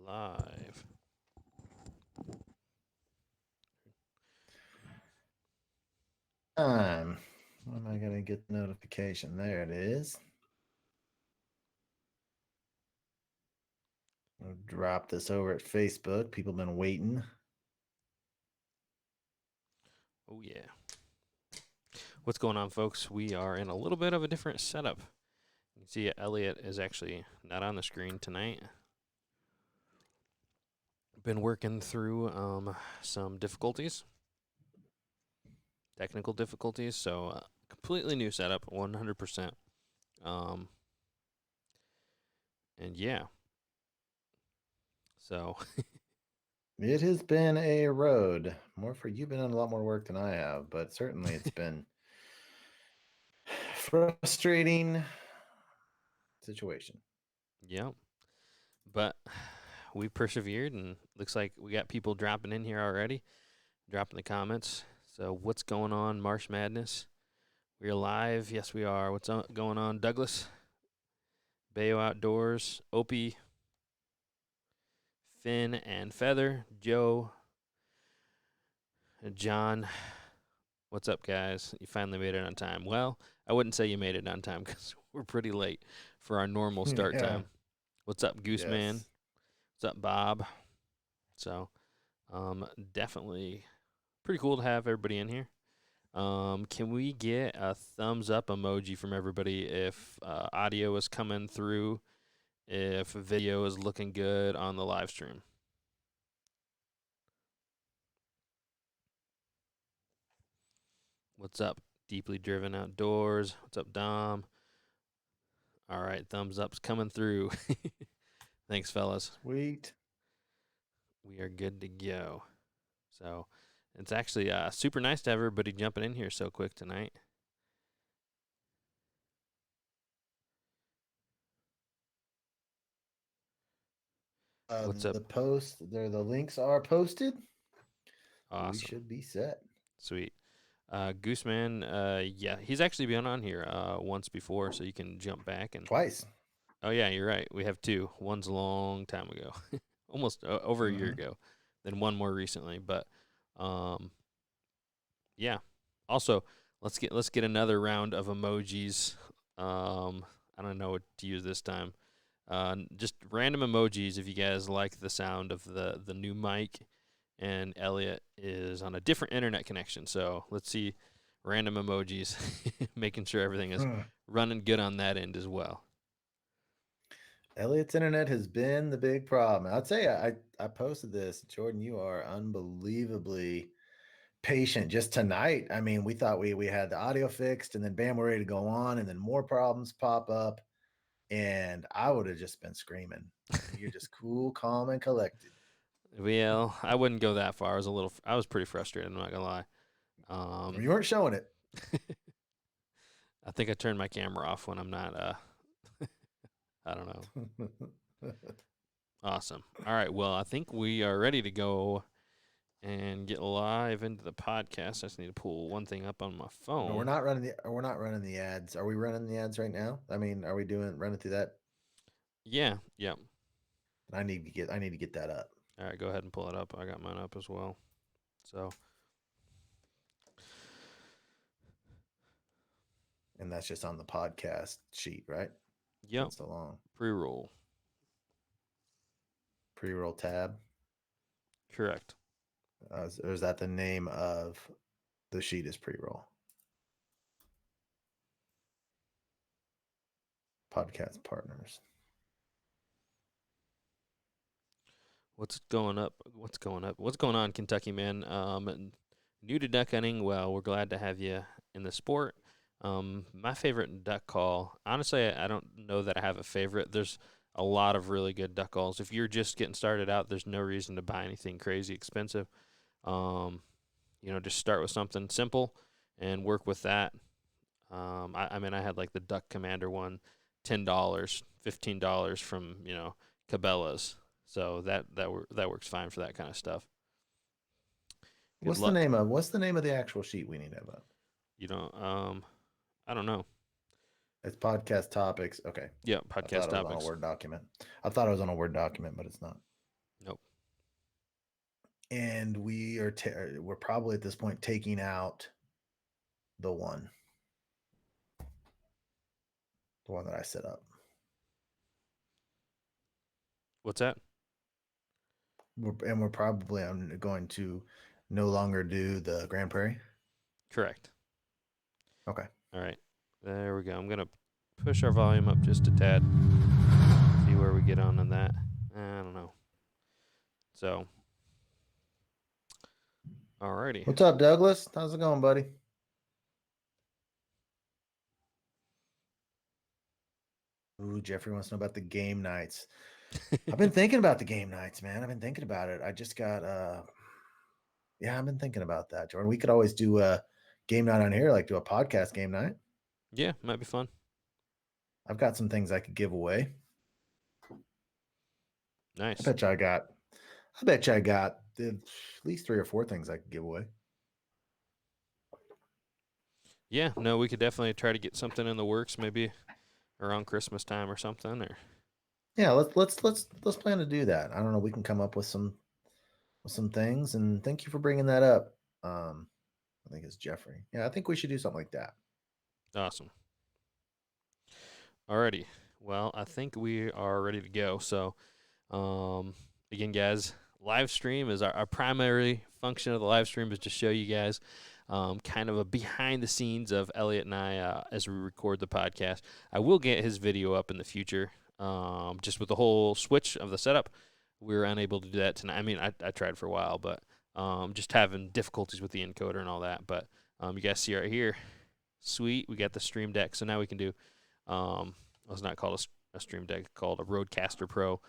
live. Time. When am I going to get the notification? There it is. I'll drop this over at Facebook. People have been waiting. Oh, yeah. What's going on, folks? We are in a little bit of a different setup. You can see Elliot is actually not on the screen tonight. Been working through some difficulties, technical difficulties, so completely new setup, 100%. And yeah. So It has been a road. More for you've been doing a lot more work than I have, but certainly it's been frustrating situation. yeah. But we persevered, and looks like we got people dropping in here already, dropping the comments. So what's going on, Marsh Madness? We're live. Yes, we are. What's going on, Douglas? Bayo Outdoors, Opie, Finn and Feather, Joe, and John. What's up, guys? You finally made it on time. Well, I wouldn't say you made it on time because we're pretty late for our normal start time. What's up, Goose Man? Yes. What's up, Bob? So, definitely pretty cool to have everybody in here. Can we get a thumbs up emoji from everybody if audio is coming through, if video is looking good on the live stream? What's up, Deeply Driven Outdoors? What's up, Dom? All right, thumbs up's coming through. Thanks, fellas. Sweet. We are good to go. So it's actually super nice to have everybody jumping in here so quick tonight. What's up? The post there, the links are posted. Awesome. We should be set. Sweet. Gooseman, yeah, he's actually been on here once before, so you can jump back and Twice. Oh yeah, you're right. We have two. One's a long time ago, almost over a year ago. Then one more recently, but yeah. Also, let's get another round of emojis. I don't know what to use this time. Just random emojis if you guys like the sound of the new mic. And Elliot is on a different internet connection, so let's see random emojis, making sure everything is running good on that end as well. Elliot's internet has been the big problem. I'd say I posted this. Jordan, you are unbelievably patient just tonight. I mean, we thought we had the audio fixed and then bam, we're ready to go on, and then more problems pop up. And I would have just been screaming. You're just cool, calm, and collected. Well, I wouldn't go that far. I was pretty frustrated. I'm not gonna lie. You weren't showing it. I think I turned my camera off when I'm not. I don't know. Awesome. All right. Well, I think we are ready to go and get live into the podcast. I just need to pull one thing up on my phone. No, we're not running the ads. Are we running the ads right now? I mean, are we running through that? Yeah. Yeah. I need to get that up. All right. Go ahead and pull it up. I got mine up as well. So. And that's just on the podcast sheet, right? Yep. That's so long. Pre-roll tab. Correct. Or is that the name of the sheet? Is pre-roll podcast partners? What's going on, Kentucky man? New to duck hunting. Well, we're glad to have you in the sport. My favorite duck call, honestly, I don't know that I have a favorite. There's a lot of really good duck calls. If you're just getting started out, there's no reason to buy anything crazy expensive. Just start with something simple and work with that. I mean, I had like the Duck Commander one, $10, $15 from Cabela's. So that works fine for that kind of stuff. What's the name of the actual sheet we need to have up? I don't know. It's podcast topics. Okay. Yeah, podcast topics. On a Word document. I thought it was on a Word document, but it's not. and we're probably at this point taking out the one that I set up. What's that? We're probably going to no longer do the Grand Prairie. Correct. Okay. All right. There we go. I'm going to push our volume up just a tad. See where we get on that. I don't know. So, alrighty. What's up, Douglas? How's it going, buddy? Ooh, Jeffrey wants to know about the game nights. I've been thinking about the game nights, man. I've been thinking about it. I just got yeah, I've been thinking about that, Jordan. We could always do a game night on here, like do a podcast game night. Yeah, might be fun. I've got some things I could give away. Nice. I bet you I got at least 3 or 4 things I could give away. Yeah, no, we could definitely try to get something in the works, maybe around Christmas time or something. Or Yeah, let's plan to do that. I don't know. We can come up with some things, and thank you for bringing that up. I think it's Jeffrey. Yeah, I think we should do something like that. awesome. Alrighty. Well, I think we are ready to go. So, again, guys, live stream is our primary function of the live stream is to show you guys kind of a behind the scenes of Elliot and I as we record the podcast. I will get his video up in the future. Just with the whole switch of the setup, we were unable to do that tonight. I mean, I tried for a while, but just having difficulties with the encoder and all that. But you guys see right here, sweet, we got the Stream Deck. So now we can do, it's not called a Stream Deck, it's called a Rodecaster Pro.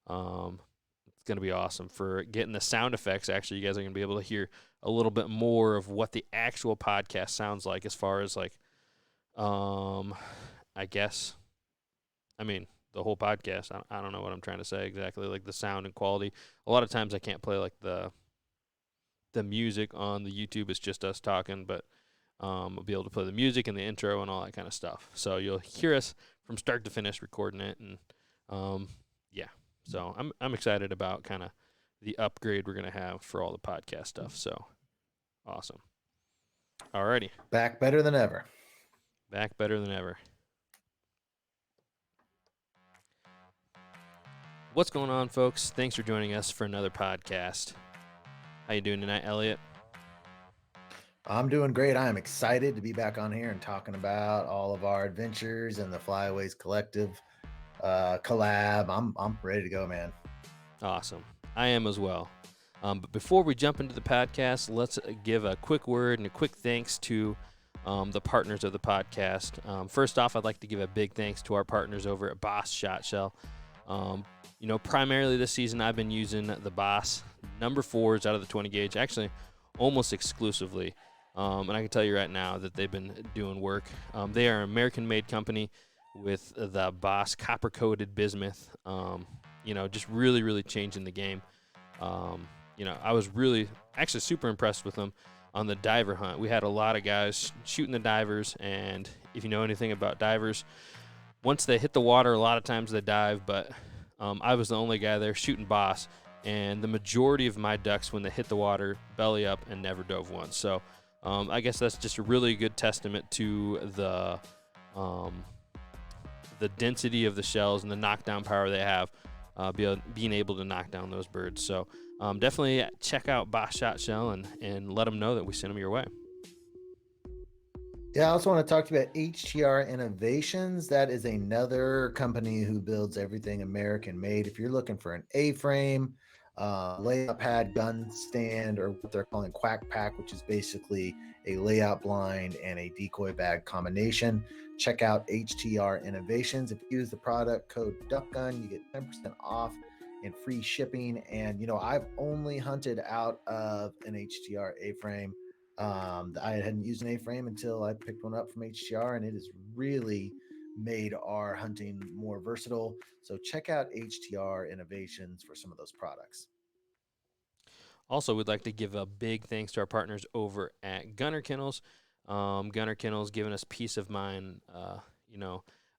It's going to be awesome for getting the sound effects. Actually, you guys are going to be able to hear a little bit more of what the actual podcast sounds like as far as like, I guess, I mean, the whole podcast. I don't know what I'm trying to say exactly, like the sound and quality. A lot of times I can't play like the music on the YouTube. It's just us talking, but I'll be able to play the music and the intro and all that kind of stuff. So you'll hear us from start to finish recording it, and yeah. So I'm excited about kind of the upgrade we're gonna have for all the podcast stuff. So awesome. Alrighty. Back better than ever. Back better than ever. What's going on, folks? Thanks for joining us for another podcast. How you doing tonight, Elliot? I'm doing great. I am excited to be back on here and talking about all of our adventures and the Flyways Collective collab. I'm ready to go, man. Awesome. I am as well. But before we jump into the podcast, let's give a quick word and a quick thanks to the partners of the podcast. First off, I'd like to give a big thanks to our partners over at Boss Shot Shell. Primarily this season, I've been using the Boss number 4s out of the 20 gauge, actually almost exclusively. And I can tell you right now that they've been doing work. They are an American-made company with the Boss copper-coated bismuth. Just really, really changing the game. I was really actually super impressed with them on the diver hunt. We had a lot of guys shooting the divers, and if you know anything about divers, once they hit the water, a lot of times they dive, but I was the only guy there shooting Boss, and the majority of my ducks, when they hit the water, belly up and never dove once. So I guess that's just a really good testament to the density of the shells and the knockdown power they have, being able to knock down those birds. So definitely check out Boss Shot Shell and let them know that we sent them your way. Yeah, I also want to talk to you about HTR Innovations. That is another company who builds everything American made. If you're looking for an A-frame, layout pad, gun stand, or what they're calling quack pack, which is basically a layout blind and a decoy bag combination, check out HTR Innovations. If you use the product code DuckGun, you get 10% off and free shipping. And I've only hunted out of an HTR A-frame. I hadn't used an A-frame until I picked one up from HTR, and it has really made our hunting more versatile. So check out HTR Innovations for some of those products. Also, we'd like to give a big thanks to our partners over at Gunner Kennels. Gunner Kennels giving us peace of mind.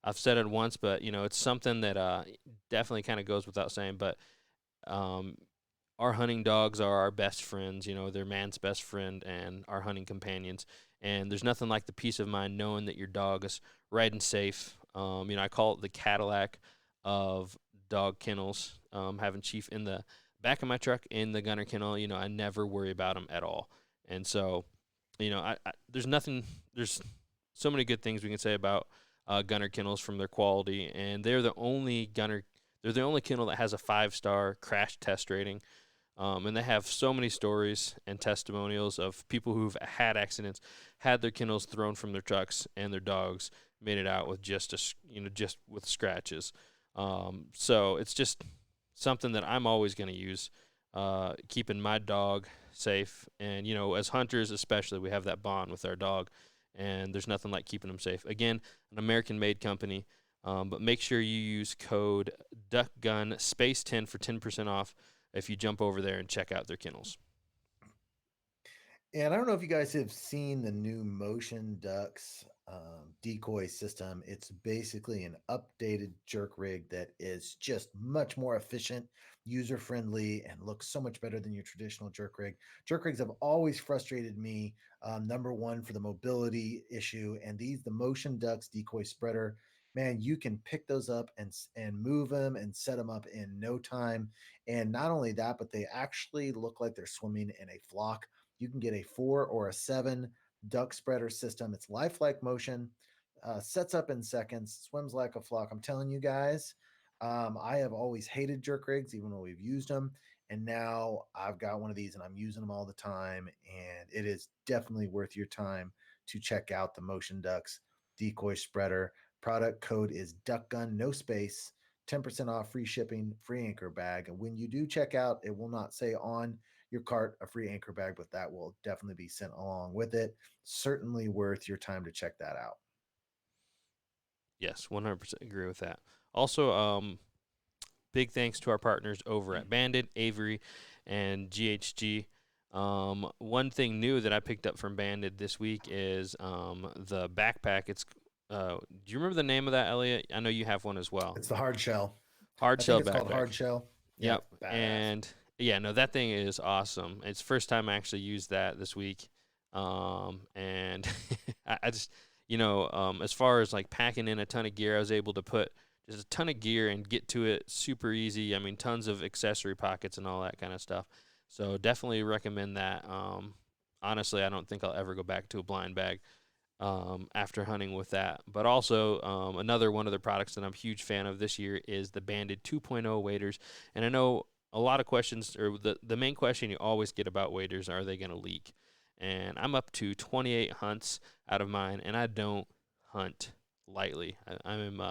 I've said it once, but it's something that definitely kind of goes without saying. But our hunting dogs are our best friends. You know, they're man's best friend and our hunting companions. And there's nothing like the peace of mind knowing that your dog is riding safe. You know, I call it the Cadillac of dog kennels. Having Chief in the back of my truck in the gunner kennel, you know, I never worry about him at all. And so, you know, there's nothing. There's so many good things we can say about gunner kennels from their quality, and they're the only gunner. They're the only kennel that has a 5-star crash test rating. And they have so many stories and testimonials of people who've had accidents, had their kennels thrown from their trucks, and their dogs made it out with just with scratches. So it's just something that I'm always going to use, keeping my dog safe. And you know, as hunters especially, we have that bond with our dog, and there's nothing like keeping them safe. Again, an American-made company. But make sure you use code DuckGun 10 for 10% off if you jump over there and check out their kennels. And I don't know if you guys have seen the new Motion Ducks decoy system. It's basically an updated jerk rig that is just much more efficient, user friendly, and looks so much better than your traditional jerk rig. Jerk rigs have always frustrated me. Number one for the mobility issue, and the Motion Ducks decoy spreader. Man, you can pick those up and move them and set them up in no time. And not only that, but they actually look like they're swimming in a flock. You can get a 4 or a 7 duck spreader system. It's lifelike motion, sets up in seconds, swims like a flock. I'm telling you guys, I have always hated jerk rigs, even though we've used them. And now I've got one of these and I'm using them all the time. And it is definitely worth your time to check out the Motion Ducks decoy spreader. Product code is DuckGun, no space. 10% off, free shipping, free anchor bag. And when you do check out, it will not say on your cart a free anchor bag, but that will definitely be sent along with it. Certainly worth your time to check that out. Yes, 100% agree with that. Also, big thanks to our partners over at Bandit, Avery, and GHG. One thing new that I picked up from Bandit this week is the backpack. Do you remember the name of that, Elliot? I know you have one as well. It's the hard shell. Hard I think shell it's called backpack. hard shell. Yeah, Yep. it's badass. And yeah, no, that thing is awesome. It's first time I actually used that this week. And I just, as far as like packing in a ton of gear, I was able to put just a ton of gear and get to it super easy. I mean, tons of accessory pockets and all that kind of stuff. So definitely recommend that. Honestly, I don't think I'll ever go back to a blind bag after hunting with that. But also, another one of the products that I'm a huge fan of this year is the Banded 2.0 waders. And I know a lot of questions, or the main question you always get about waders, are they going to leak? And I'm up to 28 hunts out of mine, and I don't hunt lightly. I'm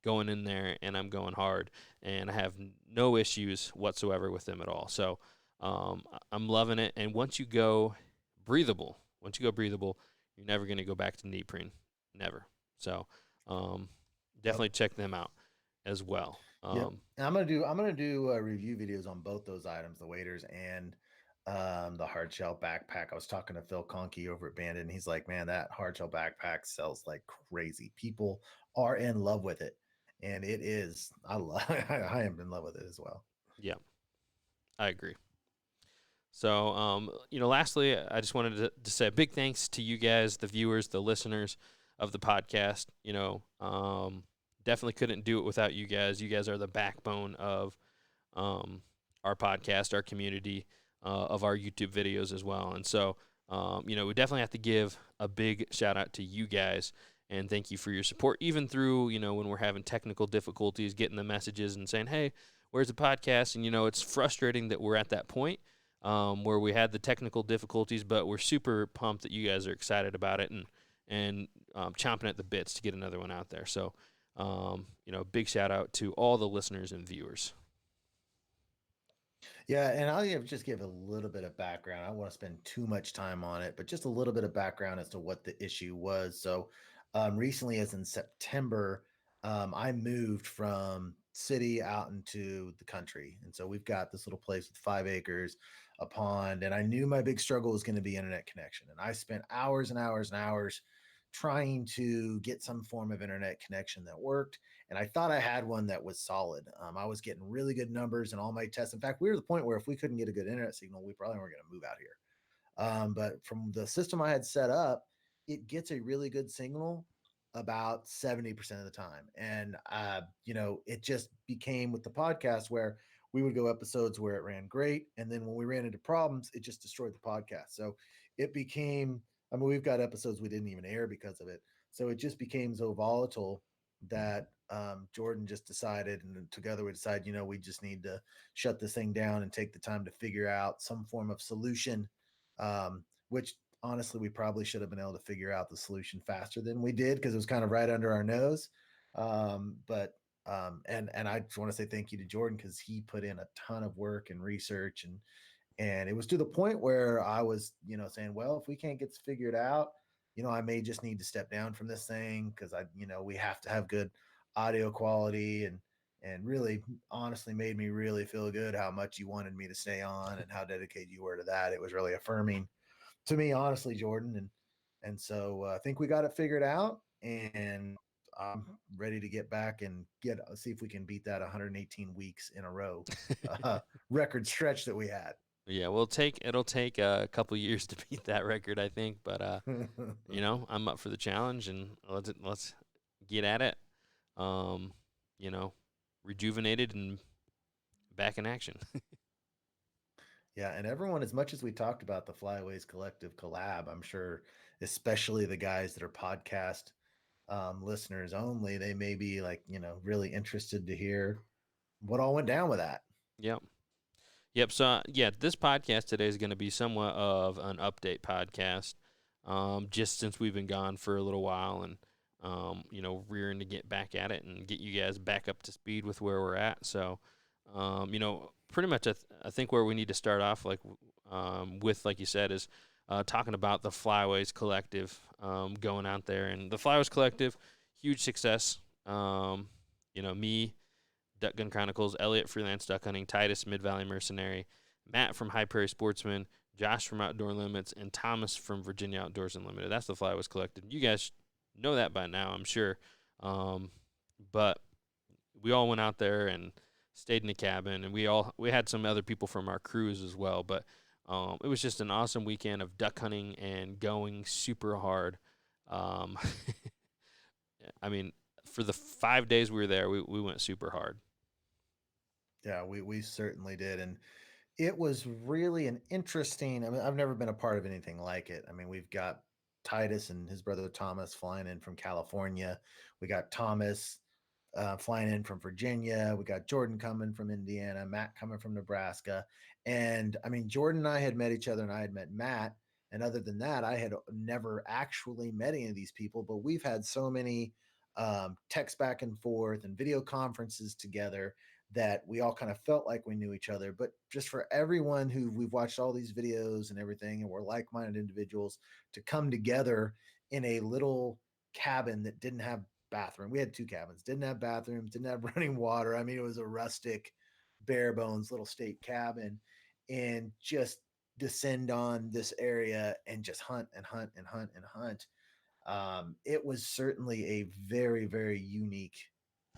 going in there and I'm going hard, and I have no issues whatsoever with them at all. So I'm loving it. And once you go breathable, you're never going to go back to neoprene, never. So Yep. definitely check them out as well. Yep. And I'm gonna do review videos on both those items, the waders and the hard shell backpack. I was talking to Phil Conkey over at Bandit, and he's like, "Man, that hard shell backpack sells like crazy. People are in love with it, and it is. I love. I am in love with it as well." Yeah, I agree. So, lastly, I just wanted to say a big thanks to you guys, the viewers, the listeners of the podcast. Definitely couldn't do it without you guys. You guys are the backbone of our podcast, our community, of our YouTube videos as well. And so, we definitely have to give a big shout out to you guys and thank you for your support, even through, when we're having technical difficulties, getting the messages and saying, hey, where's the podcast? And, it's frustrating that we're at that point where we had the technical difficulties, but we're super pumped that you guys are excited about it and chomping at the bits to get another one out there. So, big shout out to all the listeners and viewers. Yeah, and just give a little bit of background. I don't want to spend too much time on it, but just a little bit of background as to what the issue was. So, recently, as in September, I moved from city out into the country, and so we've got this little place with 5 acres, a pond, and I knew my big struggle was going to be internet connection, and I spent hours and hours and hours trying to get some form of internet connection that worked. And I thought I had one that was solid. I was getting really good numbers in all my tests. In fact, we were at the point where if we couldn't get a good internet signal, we probably weren't going to move out here. But from the system I had set up, it gets a really good signal about 70% of the time. And, it just became with the podcast where we would go episodes where it ran great. And then when we ran into problems, it just destroyed the podcast. So it became, we've got episodes we didn't even air because of it. So it just became so volatile that Jordan just decided, and together we decided, we just need to shut this thing down and take the time to figure out some form of solution, which honestly we probably should have been able to figure out the solution faster than we did because it was kind of right under our nose. And I just want to say thank you to Jordan because he put in a ton of work and research, and it was to the point where I was, saying, well, if we can't get this figured out, I may just need to step down from this thing because we have to have good audio quality, and really honestly made me really feel good how much you wanted me to stay on and how dedicated you were to that. It was really affirming to me, honestly, Jordan. And so I think we got it figured out, and I'm ready to get back and see if we can beat that 118 weeks in a row record stretch that we had. Yeah, it'll take a couple years to beat that record, I think. But I'm up for the challenge, and let's get at it. Um, you know, rejuvenated and back in action. Yeah, and everyone, as much as we talked about the Flyways Collective collab, I'm sure, especially the guys that are podcast listeners only, they may be like, really interested to hear what all went down with that. Yep. Yep. So this podcast today is going to be somewhat of an update podcast, just since we've been gone for a little while, and rearing to get back at it and get you guys back up to speed with where we're at. So, pretty much I think where we need to start off, with, like you said, is talking about the Flyways Collective, going out there, and the Flyways Collective, huge success. Me, Duck Gun Chronicles, Elliot, Freelance Duck Hunting, Titus, Mid Valley Mercenary, Matt from High Prairie Sportsman, Josh from Outdoor Limits, and Thomas from Virginia Outdoors Unlimited. That's the Flyways Collective. You guys know that by now, I'm sure. But we all went out there and stayed in the cabin, and we had some other people from our crews as well. But it was just an awesome weekend of duck hunting and going super hard. I mean, for the 5 days we were there, we went super hard. Yeah, we certainly did. And it was really an interesting, I've never been a part of anything like it. We've got Titus and his brother Thomas flying in from California. We got Thomas flying in from Virginia. We got Jordan coming from Indiana, Matt coming from Nebraska. And Jordan and I had met each other, and I had met Matt. And other than that, I had never actually met any of these people, but we've had so many text back and forth and video conferences together that we all kind of felt like we knew each other. But just for everyone who we've watched all these videos and everything, and we're like-minded individuals, to come together in a little cabin that didn't have bathroom. We had two cabins, didn't have bathrooms, didn't have running water. It was a rustic, bare bones little state cabin, and just descend on this area and just hunt and hunt and hunt and hunt. It was certainly a very, very unique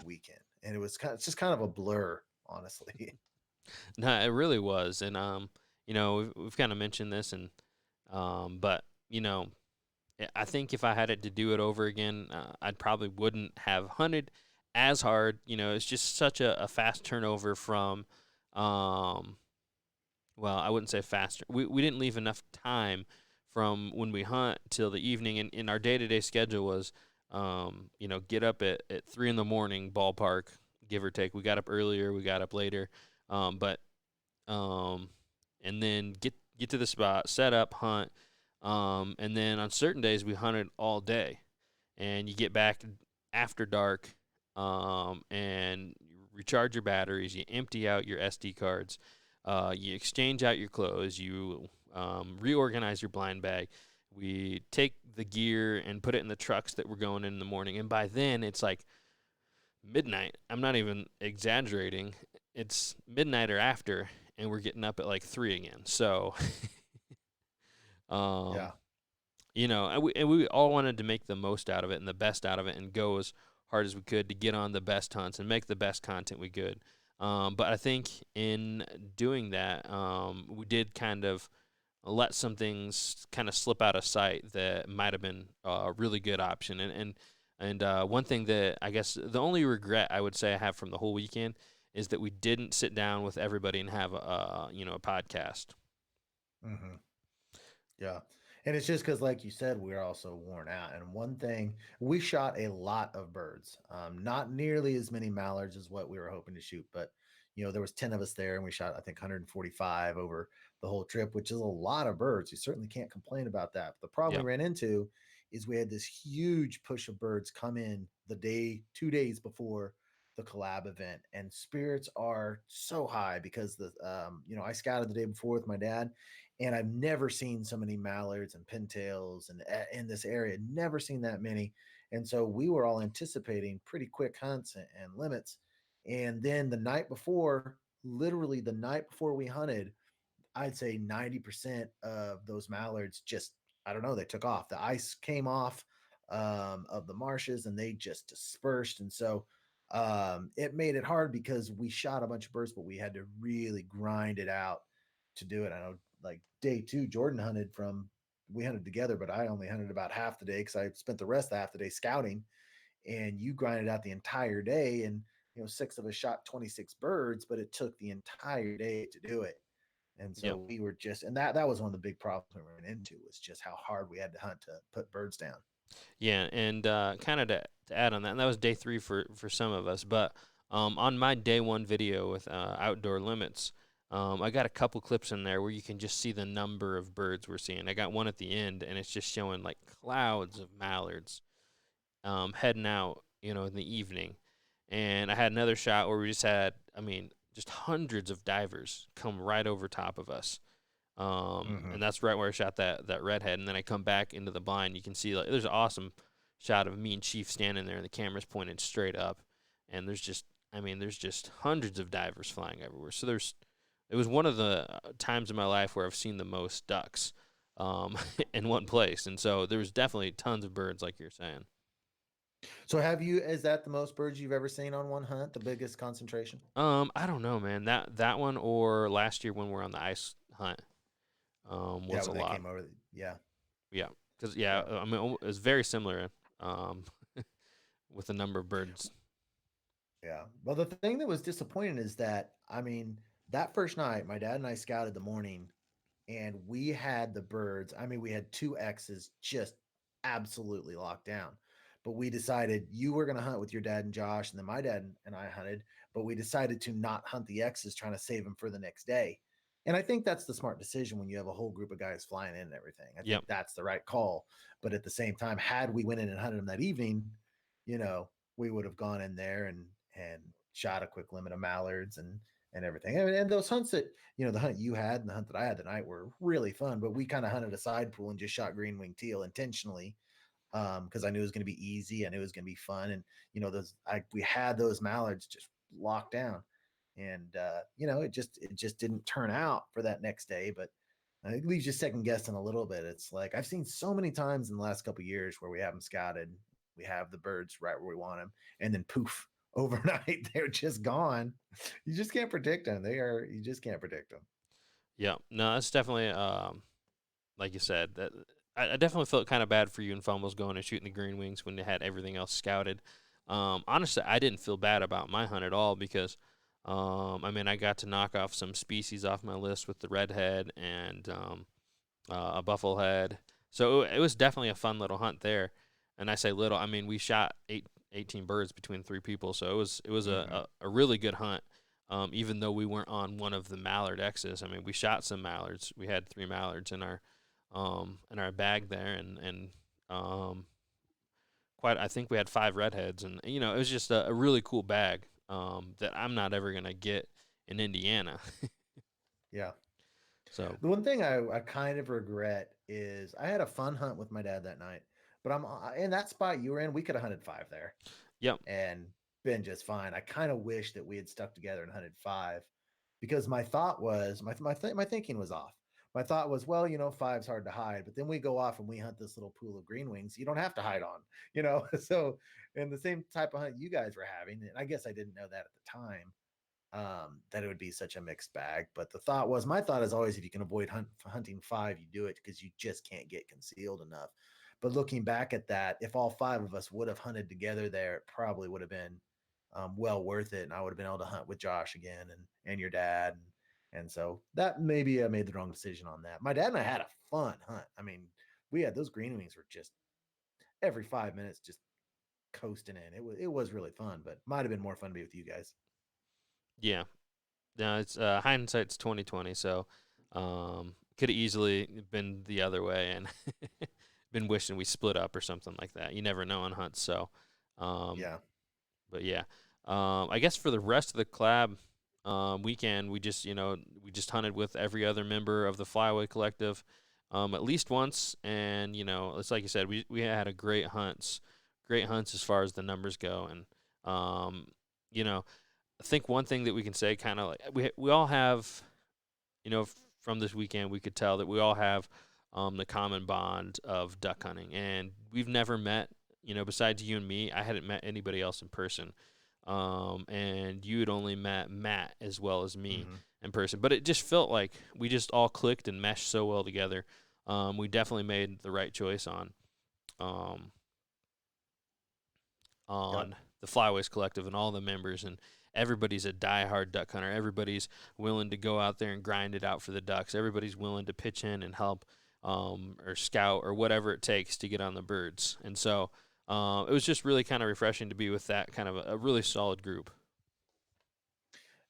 weekend, and it's just kind of a blur, honestly. No, it really was, and we've kind of mentioned this, and but I think if I had it to do it over again, I'd probably wouldn't have hunted as hard. It's just such a fast turnover from, well, I wouldn't say faster. We didn't leave enough time from when we hunt till the evening, and in our day-to-day schedule was, get up at 3 in the morning, ballpark, give or take. We got up earlier, we got up later, but and then get to the spot, set up, hunt, and then on certain days we hunted all day, and you get back after dark, and you recharge your batteries, you empty out your SD cards, you exchange out your clothes, you reorganize your blind bag. We take the gear and put it in the trucks that we're going in the morning, and by then it's like midnight. I'm not even exaggerating. It's midnight or after, and we're getting up at like 3 again. So, Yeah. and we all wanted to make the most out of it and the best out of it and go as hard as we could to get on the best hunts and make the best content we could. But I think in doing that, we did kind of let some things kind of slip out of sight that might have been a really good option. And one thing that I guess the only regret I would say I have from the whole weekend is that we didn't sit down with everybody and have a podcast. Hmm. Yeah. And it's just because, like you said, we're also worn out. And one thing, we shot a lot of birds, not nearly as many mallards as what we were hoping to shoot, but there was 10 of us there and we shot, I think, 145 over the whole trip, which is a lot of birds. You certainly can't complain about that. But the problem Yeah, we ran into is we had this huge push of birds come in the day, 2 days before the collab event, and spirits are so high because I scouted the day before with my dad, and I've never seen so many mallards and pintails and in this area, never seen that many. And so we were all anticipating pretty quick hunts and limits. And then the night before, literally the night before we hunted, I'd say 90% of those mallards just, I don't know, they took off. The ice came off of the marshes and they just dispersed. And so it made it hard because we shot a bunch of birds, but we had to really grind it out to do it. I know, like day two, we hunted together, but I only hunted about half the day because I spent the rest of half the day scouting, and you grinded out the entire day. And, six of us shot 26 birds, but it took the entire day to do it. And yeah, so we were just, and that was one of the big problems we ran into, was just how hard we had to hunt to put birds down. yeah. And kind of to add on that, and that was day three for some of us. But on my day one video with outdoor limits, I got a couple clips in there where you can just see the number of birds we're seeing. I got one at the end, and it's just showing like clouds of mallards heading out, in the evening. And I had another shot where we just had, I mean, just hundreds of divers come right over top of us. Mm-hmm. And that's right where I shot that redhead. And then I come back into the blind. You can see like there's an awesome shot of me and Chief standing there, and the camera's pointed straight up. And there's just hundreds of divers flying everywhere. So it was one of the times in my life where I've seen the most ducks in one place. And so there was definitely tons of birds, like you're saying. So is that the most birds you've ever seen on one hunt, the biggest concentration? I don't know, man. That one or last year when we were on the ice hunt, Yeah, was a when they lot. came over. Yeah. Yeah, because yeah, Yeah. I mean it was very similar, um, with the number of birds. Yeah. Well, the thing that was disappointing is that, I mean, that first night, my dad and I scouted the morning, and we had the birds. I mean, we had two X's just absolutely locked down. But we decided you were going to hunt with your dad and Josh, and then my dad and I hunted. But we decided to not hunt the X's, trying to save them for the next day. And I think that's the smart decision when you have a whole group of guys flying in and everything. I Yep. think that's the right call. But at the same time, had we went in and hunted them that evening, you know, we would have gone in there and shot a quick limit of mallards and everything. And those hunts that, the hunt you had and the hunt that I had tonight were really fun, but we kind of hunted a side pool and just shot green wing teal intentionally, because I knew it was going to be easy. I knew it was going to be fun. And, we had those mallards just locked down. And, it just didn't turn out for that next day. But it leaves you second guessing a little bit. It's like I've seen so many times in the last couple of years where we have them scouted, we have the birds right where we want them, and then poof, overnight they're just gone. You just can't predict them. You just can't predict them. Yeah. No, that's definitely like you said that. I definitely felt kind of bad for you and Fumbles going and shooting the green wings when they had everything else scouted. Honestly, I didn't feel bad about my hunt at all because, I mean, I got to knock off some species off my list with the redhead and a bufflehead. So it was definitely a fun little hunt there. And I say little, I mean we shot 18 birds between three people, so it was Mm-hmm. a really good hunt. Even though we weren't on one of the mallard X's, I mean we shot some mallards. We had three mallards in our bag there, and um, quite. I think we had five redheads, and it was just a really cool bag that I'm not ever gonna get in Indiana. Yeah. So The one thing I kind of regret is I had a fun hunt with my dad that night, but I'm in that spot you were in. We could have hunted five there yep, and been just fine. I kind of wish that we had stuck together and hunted five, because my thought was my thinking was off. my thought was, well, five's hard to hide, but then we go off and we hunt this little pool of green wings you don't have to hide on. So, and the same type of hunt you guys were having, and I guess I didn't know that at the time, that it would be such a mixed bag. But my thought is always, if you can avoid hunting five, you do it, because you just can't get concealed enough. But looking back at that, if all five of us would have hunted together there, it probably would have been well worth it, and I would have been able to hunt with Josh again, and your dad, and so that maybe I made the wrong decision on that. My dad and I had a fun hunt. I mean, we had those green wings were just every 5 minutes just coasting in. It was really fun, but might have been more fun to be with you guys. Yeah. No, it's hindsight's 2020, so could have easily been the other way and been wishing we split up or something like that. You never know on hunts, so um, Yeah. but yeah. I guess for the rest of the collab weekend, we just hunted with every other member of the Flyway Collective at least once, and it's like you said, we had a great hunts as far as the numbers go, and um, you know, I think one thing that we can say, kind of like we all have, from this weekend, we could tell that we all have the common bond of duck hunting, and we've never met. Besides you and me, I hadn't met anybody else in person, and you had only met Matt as well as me Hmm. in person. But it just felt like we just all clicked and meshed so well together. We definitely made the right choice um, Yep. on the Flyways Collective and all the members, and everybody's a diehard duck hunter. Everybody's willing to go out there and grind it out for the ducks. Everybody's willing to pitch in and help, or scout or whatever it takes to get on the birds. And so it was just really kind of refreshing to be with that kind of a really solid group.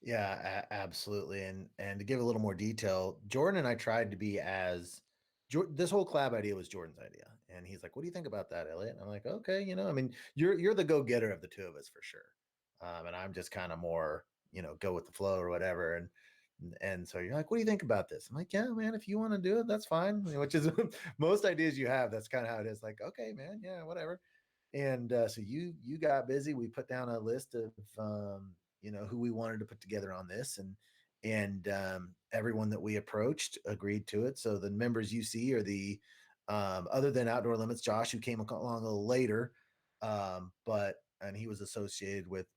Yeah, absolutely. And to give a little more detail, Jordan and I tried to be as this whole collab idea was Jordan's idea, and he's like, "What do you think about that, Elliot?" And I'm like, "Okay, I mean, you're the go getter of the two of us for sure, and I'm just kind of more, go with the flow or whatever." And so you're like, "What do you think about this?" I'm like, "Yeah, man, if you want to do it, that's fine." Which is most ideas you have. That's kind of how it is. Like, okay, man, yeah, whatever. And so you got busy. We put down a list of who we wanted to put together on this, and everyone that we approached agreed to it. So the members you see are the other than Outdoor Limits, Josh, who came along a little later, but and he was associated with,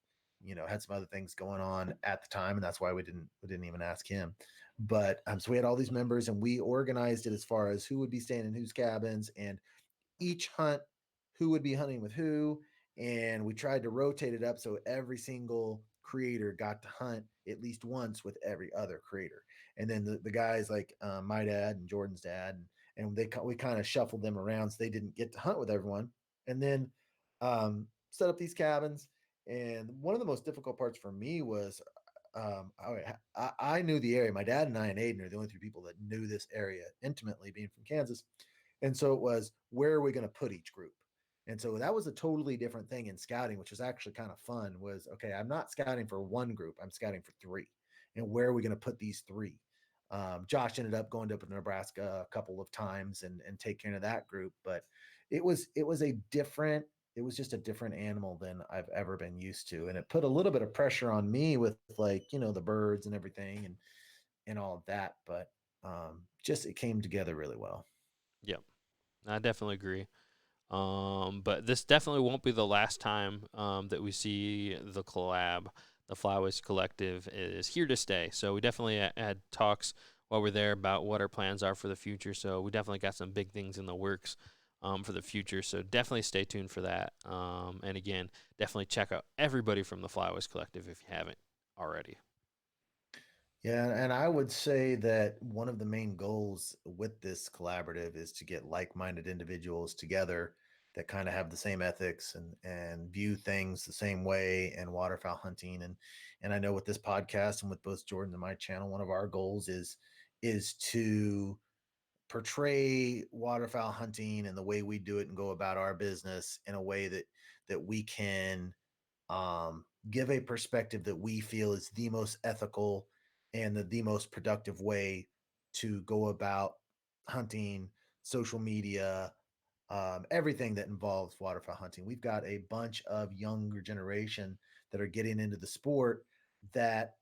had some other things going on at the time, and that's why we didn't even ask him. But so we had all these members, and we organized it as far as who would be staying in whose cabins, and each hunt, who would be hunting with who, and we tried to rotate it up so every single creator got to hunt at least once with every other creator. And then the guys like my dad and Jordan's dad, and we kind of shuffled them around so they didn't get to hunt with everyone. And then set up these cabins. And one of the most difficult parts for me was I knew the area. My dad and I and Aiden are the only three people that knew this area intimately, being from Kansas. And so it was, where are we going to put each group? And so that was a totally different thing in scouting, which was actually kind of fun. Was, okay, I'm not scouting for one group, I'm scouting for three. And where are we going to put these three? Josh ended up going up to Nebraska a couple of times and taking care of that group, but it was just a different animal than I've ever been used to, and it put a little bit of pressure on me with, like, the birds and everything, and all of that. But just it came together really well. Yep, I definitely agree. But this definitely won't be the last time that we see the collab. The Flyways Collective is here to stay. So we definitely had talks while we're there about what our plans are for the future. So we definitely got some big things in the works for the future. So definitely stay tuned for that. And again, definitely check out everybody from the Flyways Collective if you haven't already. Yeah, and I would say that one of the main goals with this collaborative is to get like-minded individuals together that kind of have the same ethics and view things the same way, and waterfowl hunting. And I know with this podcast and with both Jordan and my channel, one of our goals is to portray waterfowl hunting and the way we do it and go about our business in a way that we can give a perspective that we feel is the most ethical and the most productive way to go about hunting, social media, everything that involves waterfowl hunting. We've got a bunch of younger generation that are getting into the sport, that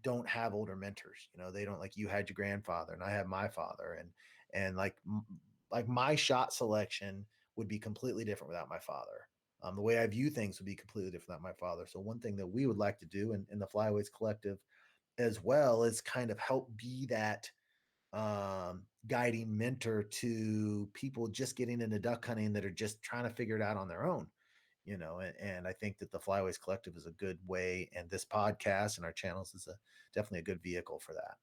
don't have older mentors. You know, they don't, like, you had your grandfather and I have my father, and like my shot selection would be completely different without my father. The way I view things would be completely different without my father. So one thing that we would like to do in the Flyways Collective as well is kind of help be that guiding mentor to people just getting into duck hunting that are just trying to figure it out on their own. You know, and I think that the Flyways Collective is a good way, and this podcast and our channels is definitely a good vehicle for that.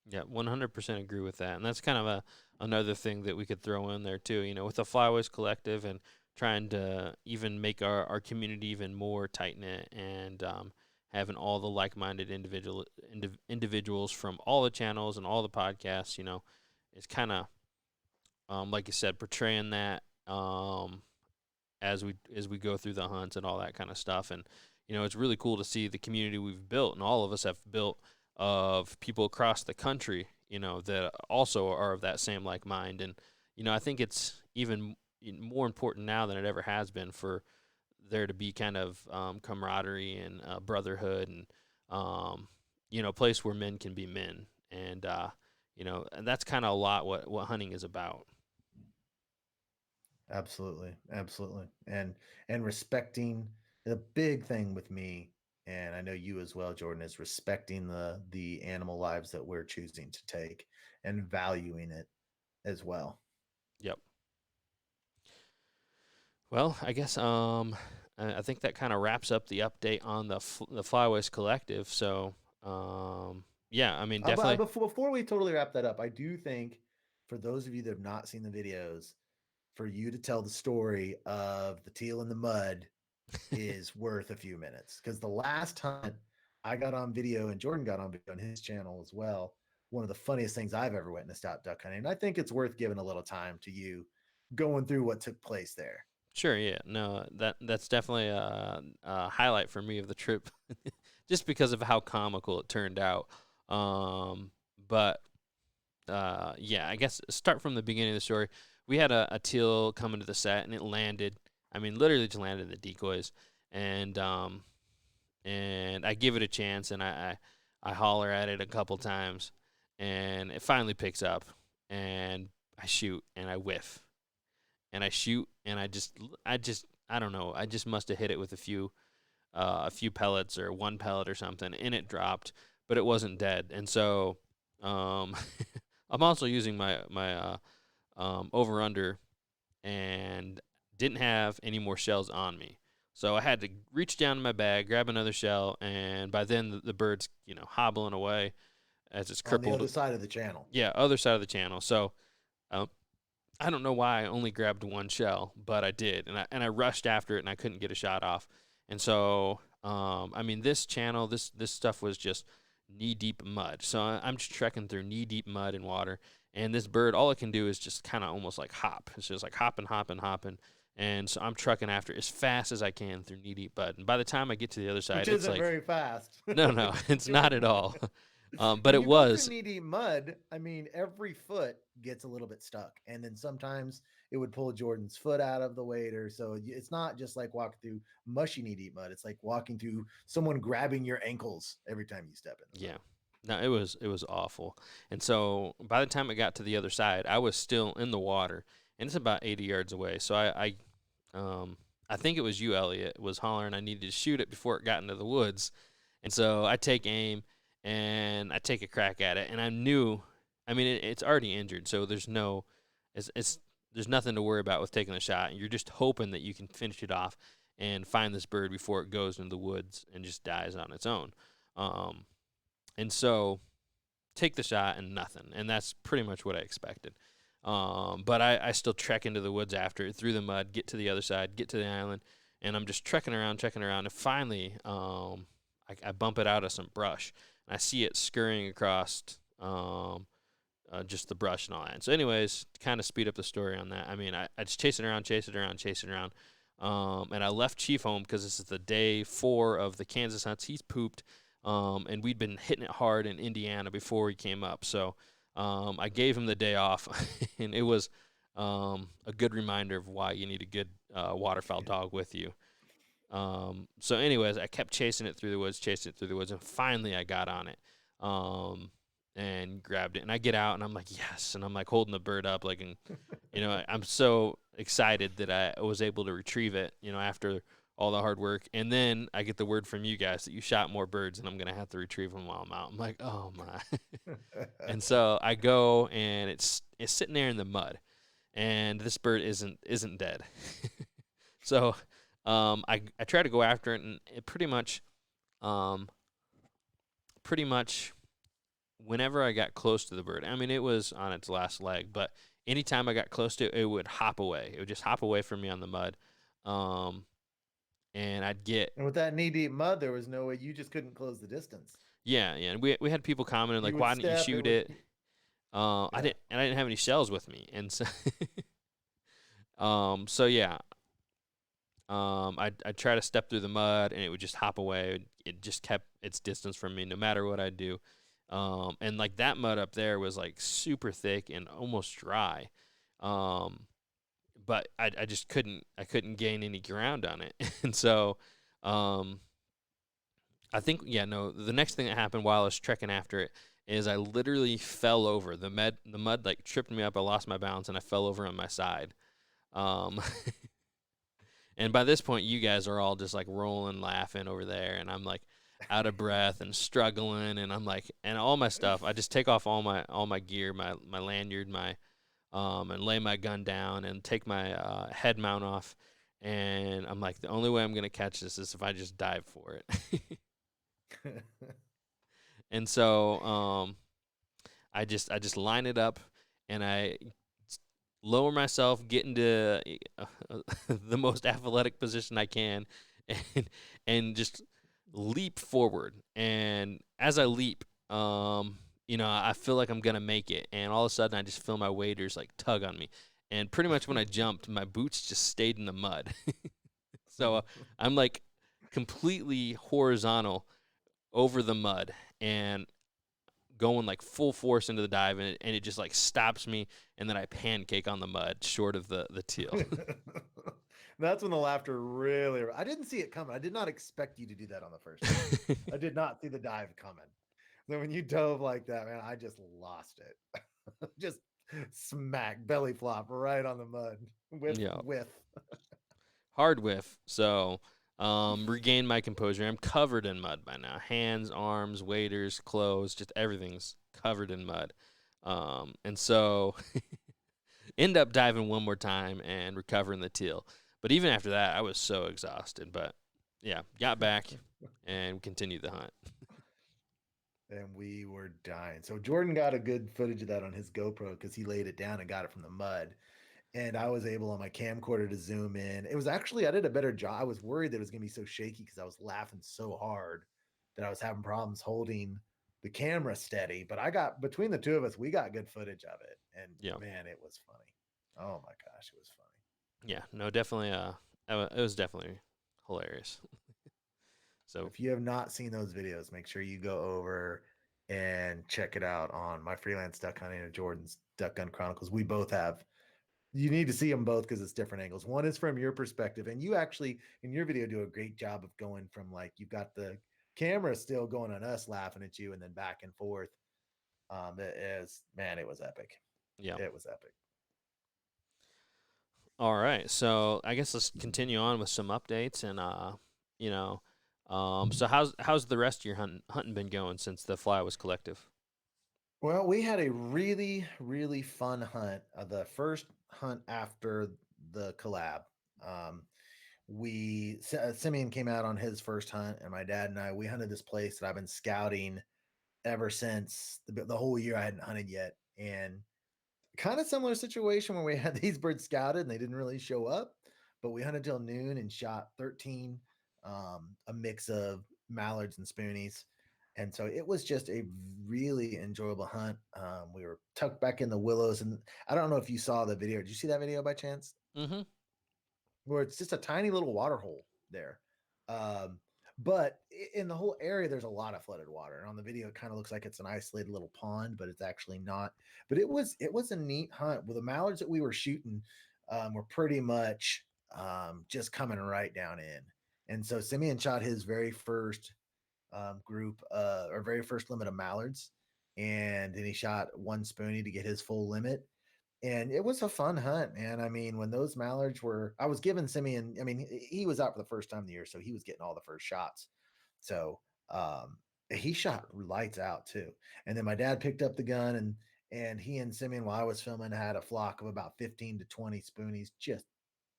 Yeah, 100% agree with that. And that's kind of another thing that we could throw in there too, with the Flyway Collective and trying to even make our community even more tight knit and having all the like-minded individuals from all the channels and all the podcasts, it's kind of like you said, portraying that as we go through the hunts and all that kind of stuff. And it's really cool to see the community we've built, and all of us have built, of people across the country, that also are of that same like mind. And I think it's even more important now than it ever has been for there to be kind of camaraderie and brotherhood, and a place where men can be men. And and that's kind of a lot what hunting is about. Absolutely, absolutely, and respecting, the big thing with me, and I know you as well, Jordan, is respecting the animal lives that we're choosing to take and valuing it as well. Yep. Well, I guess I think that kind of wraps up the update on the Flyways Collective. So yeah, I mean But definitely. before we totally wrap that up, I do think for those of you that have not seen the videos, for you to tell the story of the teal in the mud is worth a few minutes, because the last time I got on video and Jordan got on video on his channel as well, one of the funniest things I've ever witnessed out duck hunting. And I think it's worth giving a little time to you going through what took place there. Sure, yeah, no, that's definitely a highlight for me of the trip, just because of how comical it turned out. But yeah, I guess start from the beginning of the story. We had a teal come into the set, and it landed. I mean, literally just landed in the decoys, and I give it a chance, and I holler at it a couple times, and it finally picks up, and I shoot, and I whiff, and I shoot, and I don't know, I just must have hit it with a few pellets or one pellet or something, and it dropped, but it wasn't dead. And so um, I'm also using my over under, and didn't have any more shells on me. So I had to reach down in my bag, grab another shell, and by then the bird's hobbling away as it's On the crippled. other side of the channel. Yeah, other side of the channel. So um, I don't know why I only grabbed one shell, but I did, and I rushed after it, and I couldn't get a shot off. And so I mean, this channel, this stuff was just knee deep mud. So I'm just trekking through knee deep mud and water, and this bird, all it can do is just kind of almost like hop. It's just like hopping, hopping, hopping. And so I'm trucking after as fast as I can through knee deep mud. And by the time I get to the other Which side, it's isn't like, very fast. no, no, it's not at Jordan, all. But when it you go through was. knee deep mud, I mean, every foot gets a little bit stuck. And then sometimes it would pull Jordan's foot out of the wader. So it's not just like walking through mushy knee deep mud. It's like walking through someone grabbing your ankles every time you step in the mud. Yeah. No, it was awful. And so by the time I got to the other side, I was still in the water, and it's about 80 yards away. So I think it was you, Elliot, was hollering I needed to shoot it before it got into the woods. And so I take aim, and I take a crack at it, and I knew, I mean, it's already injured, so there's nothing to worry about with taking the shot. And you're just hoping that you can finish it off and find this bird before it goes into the woods and just dies on its own. Um, and so take the shot and nothing. And that's pretty much what I expected. But I still trek into the woods after it, through the mud, get to the other side, get to the island, and I'm just trekking around. And finally, I bump it out of some brush, and I see it scurrying across just the brush and all that. And so, anyways, to kind of speed up the story on that, I mean, I just chase it around, chase it around, chase it around. And I left Chief home because this is the day 4 of the Kansas hunts. He's pooped. And we'd been hitting it hard in Indiana before he came up. So I gave him the day off, and it was a good reminder of why you need a good waterfowl dog with you. So anyways, I kept chasing it through the woods, and finally I got on it. And grabbed it, and I get out and I'm like, yes, and I'm like holding the bird up, like, and I'm so excited that I was able to retrieve it, after all the hard work. And then I get the word from you guys that you shot more birds and I'm going to have to retrieve them while I'm out. I'm like, oh my. And so I go and it's sitting there in the mud, and this bird isn't dead. So I try to go after it, and it um, pretty much whenever I got close to the bird, I mean, it was on its last leg, but anytime I got close to it, it would hop away. It would just hop away from me on the mud. Um, and I'd get, And with that knee deep mud, there was no way, you just couldn't close the distance. yeah, yeah. And we had people commenting You like, would why didn't you step, it shoot would, it? yeah. I didn't have any shells with me. And so, so yeah, I'd try to step through the mud and it would just hop away. It just kept its distance from me no matter what I do. And like that mud up there was like super thick and almost dry. Um, but I just couldn't gain any ground on it. And so, um, I think, yeah, no, the next thing that happened while I was trekking after it is I literally fell over. The mud like tripped me up. I lost my balance and I fell over on my side. Um, And by this point, you guys are all just like rolling, laughing over there, and I'm like out of breath and struggling, and I'm like, and all my stuff. I just take off all my gear, my lanyard, and lay my gun down and take my head mount off, and I'm like, the only way I'm gonna catch this is if I just dive for it. And so I just line it up, and I lower myself, get into the most athletic position I can, and just leap forward. And as I leap, I feel like I'm gonna make it, and all of a sudden I just feel my waders like tug on me, and pretty much when I jumped, my boots just stayed in the mud. So I'm like completely horizontal over the mud, and going like full force into the dive, and it just like stops me, and then I pancake on the mud short of the teal. That's when the laughter really, I didn't see it coming. I did not expect you to do that on the first time. I did not see the dive coming. Then when you dove like that, man, I just lost it. Just smack belly flop right on the mud Yeah, with. hard whiff. So regain my composure. I'm covered in mud by now. Hands, arms, waders, clothes, just everything's covered in mud. And so end up diving one more time and recovering the teal. But even after that, I was so exhausted. But yeah, got back and continued the hunt. And we were dying. So Jordan got a good footage of that on his GoPro because he laid it down and got it from the mud. And I was able on my camcorder to zoom in. It was actually, I did a better job. I was worried that it was going to be so shaky because I was laughing so hard that I was having problems holding the camera steady. But I got, between the two of us, we got good footage of it. And Yeah, man, it was funny. Oh my gosh, it was funny. yeah, no, definitely. It was definitely hilarious. So If you have not seen those videos, make sure you go over and check it out on my freelance duck hunting and Jordan's Duck Gun Chronicles. We both have, you need to see them both because it's different angles. One is from your perspective, and you actually in your video do a great job of going from like you've got the camera still going on us laughing at you and then back and forth. It is, man, it was epic. yeah. It was epic. All right. So I guess let's continue on with some updates, and you know, so how's the rest of your hunting been going since the fly was collective? Well, we had a really, really fun hunt. The first hunt after the collab. Um, Simeon came out on his first hunt, and my dad and I we hunted this place that I've been scouting ever since the whole year I hadn't hunted yet, and kind of similar situation where we had these birds scouted and they didn't really show up, but we hunted till noon and shot 13, a mix of mallards and spoonies. And so it was just a really enjoyable hunt. We were tucked back in the willows, and I don't know if you saw the video. Did you see that video by chance? Mm-hmm. Where it's just a tiny little water hole there. Um, but in the whole area, there's a lot of flooded water. And on the video, it kind of looks like it's an isolated little pond, but it's actually not. But it was a neat hunt. With the mallards that we were shooting were pretty much just coming right down in. And so Simeon shot his very first group or very first limit of mallards, and then he shot one spoonie to get his full limit. And it was a fun hunt, man. I mean, when those mallards were, I was giving Simeon, I mean, he was out for the first time of the year, so he was getting all the first shots. So he shot lights out too. And then my dad picked up the gun, and he and Simeon, while I was filming, had a flock of about 15 to 20 spoonies just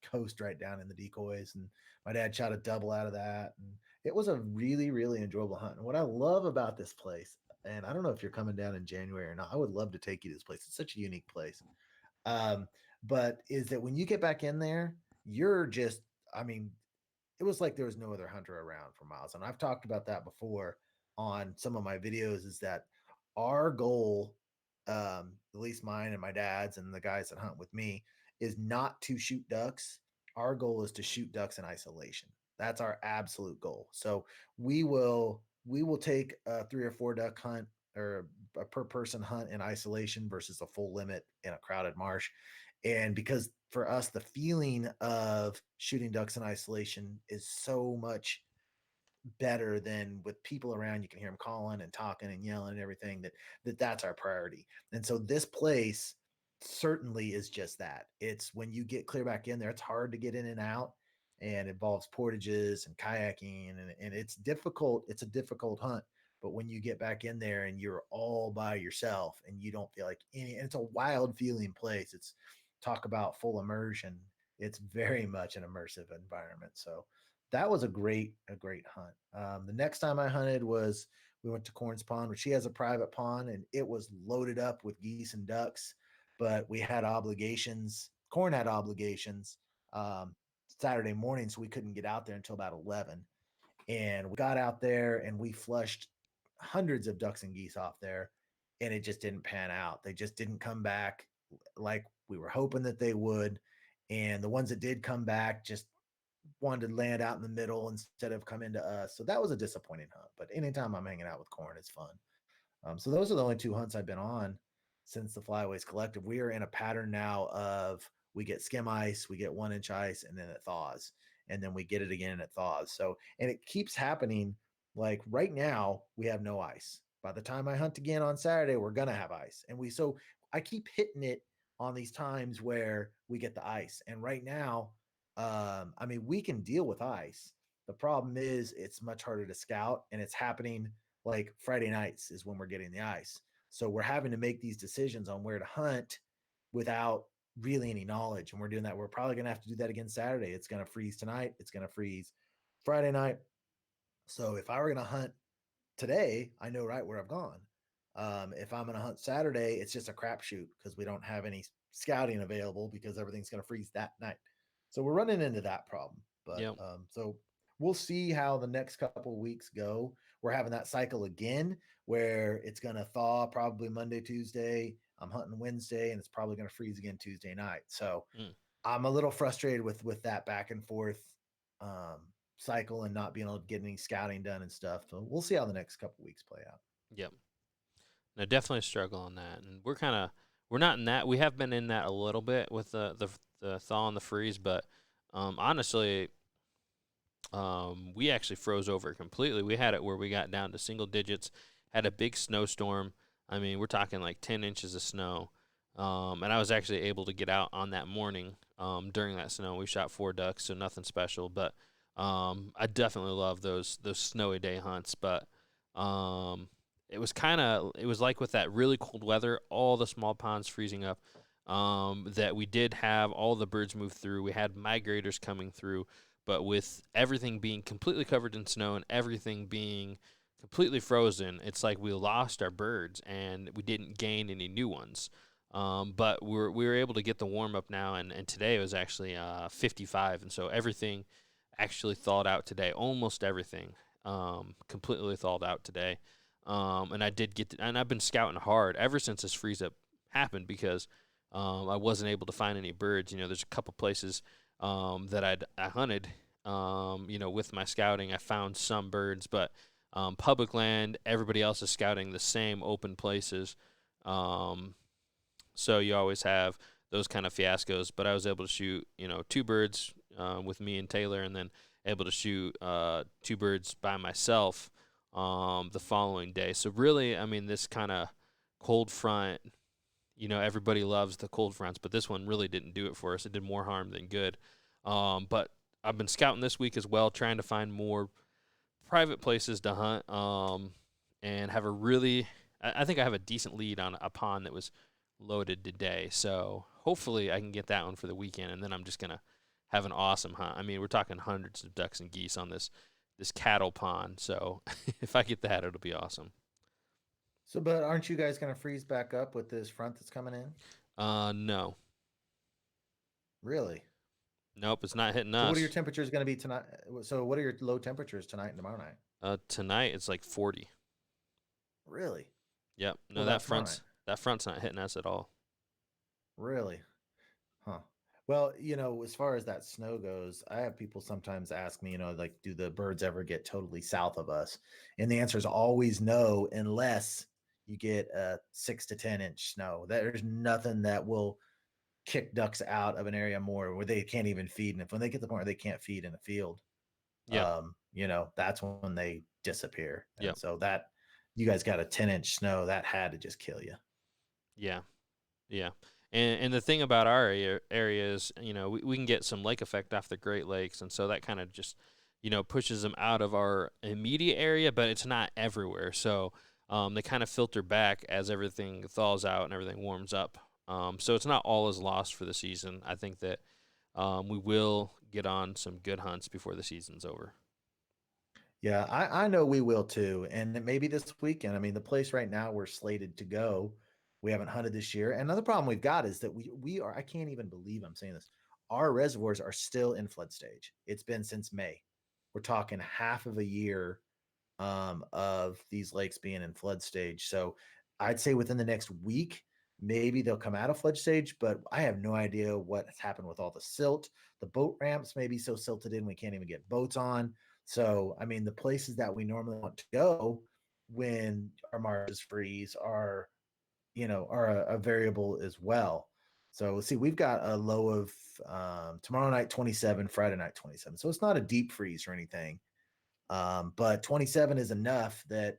coast right down in the decoys. And my dad shot a double out of that. And it was a really, really enjoyable hunt. And what I love about this place, and I don't know if you're coming down in January or not, I would love to take you to this place. It's such a unique place. Um, but is that when you get back in there, you're just, I mean, it was like there was no other hunter around for miles. And I've talked about that before on some of my videos, is that our goal, at least mine and my dad's and the guys that hunt with me, is not to shoot ducks. Our goal is to shoot ducks in isolation. That's our absolute goal. So we will take a 3 or 4 duck hunt or a per person hunt in isolation versus a full limit in a crowded marsh. And because for us, the feeling of shooting ducks in isolation is so much better than with people around. You can hear them calling and talking and yelling and everything, that's our priority. And so this place certainly is just that. It's when you get clear back in there, it's hard to get in and out, and it involves portages and kayaking, and it's difficult. It's a difficult hunt. But when you get back in there and you're all by yourself and you don't feel like any, and it's a wild feeling place. It's talk about full immersion. It's very much an immersive environment. So that was a great hunt. The next time I hunted was, we went to Corn's Pond, which she has a private pond, and it was loaded up with geese and ducks. But we had obligations. Corn had obligations um, Saturday morning, so we couldn't get out there until about 11. And we got out there and we flushed hundreds of ducks and geese off there, and it just didn't pan out. They just didn't come back like we were hoping that they would. And the ones that did come back just wanted to land out in the middle instead of come into us. So that was a disappointing hunt. But anytime I'm hanging out with Corn, it's fun. So those are the only 2 hunts I've been on since the Flyways Collective. We are in a pattern now of, we get skim ice, we get 1 inch ice, and then it thaws, and then we get it again and it thaws. So, and it keeps happening. Like right now, we have no ice. By the time I hunt again on Saturday, we're gonna have ice, and so I keep hitting it on these times where we get the ice. And right now, I mean, we can deal with ice. The problem is it's much harder to scout, and it's happening like Friday nights is when we're getting the ice. So we're having to make these decisions on where to hunt without really any knowledge. And we're doing that. We're probably going to have to do that again Saturday. It's going to freeze tonight. It's going to freeze Friday night. So if I were going to hunt today, I know right where I've gone. If I'm going to hunt Saturday, it's just a crapshoot because we don't have any scouting available because everything's going to freeze that night. So we're running into that problem. But Yep. so we'll see how the next couple of weeks go. We're having that cycle again where it's going to thaw probably Monday, Tuesday. I'm hunting Wednesday, and it's probably going to freeze again Tuesday night. So Mm. I'm a little frustrated with that back and forth cycle and not being able to get any scouting done and stuff. So we'll see how the next couple weeks play out. Yep. No, definitely struggle on that, and we're not in that. We have been in that a little bit with the thaw and the freeze, but honestly, we actually froze over completely. We had it where we got down to single digits, had a big snowstorm. I mean, we're talking like 10 inches of snow. And I was actually able to get out on that morning during that snow. We shot 4 ducks, so nothing special. But I definitely love those snowy day hunts. But it was like with that really cold weather, all the small ponds freezing up. That we did have all the birds move through. We had migrators coming through. But with everything being completely covered in snow and everything being completely frozen, it's like we lost our birds and we didn't gain any new ones. But we were able to get the warm up now, and today it was actually 55, and so everything actually thawed out today. Almost everything completely thawed out today. And I did and I've been scouting hard ever since this freeze up happened because I wasn't able to find any birds. There's a couple places that I hunted, with my scouting. I found some birds, but public land, everybody else is scouting the same open places. So you always have those kind of fiascos. But I was able to shoot, 2 birds with me and Taylor, and then able to shoot two birds by myself the following day. So really, I mean, this kind of cold front, everybody loves the cold fronts, but this one really didn't do it for us. It did more harm than good. But I've been scouting this week as well, trying to find more private places to hunt, and have a really, I think I have a decent lead on a pond that was loaded today. So hopefully I can get that one for the weekend, and then I'm just gonna have an awesome hunt. I mean, we're talking hundreds of ducks and geese on this cattle pond. So if I get that, it'll be awesome. So, but aren't you guys going to freeze back up with this front that's coming in? No, Really? nope, it's not hitting So, what are your us. temperatures going to be tonight? So, what are your low temperatures tonight and tomorrow night? Tonight it's like 40. Really? Yep. What No, about tomorrow night? that front's not hitting us at all. Really? Huh. Well, as far as that snow goes, I have people sometimes ask me, like, do the birds ever get totally south of us? And the answer is always no, unless you get a 6 to 10 inch snow. There's nothing that will kick ducks out of an area more where they can't even feed. And if when they get to the point where they can't feed in a field, Yep. that's when they disappear. And Yep. so that you guys got a 10-inch snow that had to just kill you. Yeah. Yeah. And the thing about our area is, we can get some lake effect off the Great Lakes, and so that kind of just, pushes them out of our immediate area, but it's not everywhere. So they kind of filter back as everything thaws out and everything warms up. So it's not all is lost for the season. I think that we will get on some good hunts before the season's over. Yeah, I know we will too. And maybe this weekend. I mean, the place right now we're slated to go. We haven't hunted this year. And another problem we've got is that we are, I can't even believe I'm saying this. Our reservoirs are still in flood stage. It's been since May. We're talking half of a year of these lakes being in flood stage. So I'd say within the next week, maybe they'll come out of flood stage, but I have no idea what's happened with all the silt. The boat ramps may be so silted in we can't even get boats on. So, I mean, the places that we normally want to go when our marshes freeze are a variable as well. So, see, we've got a low of tomorrow night 27, Friday night 27. So it's not a deep freeze or anything. But 27 is enough that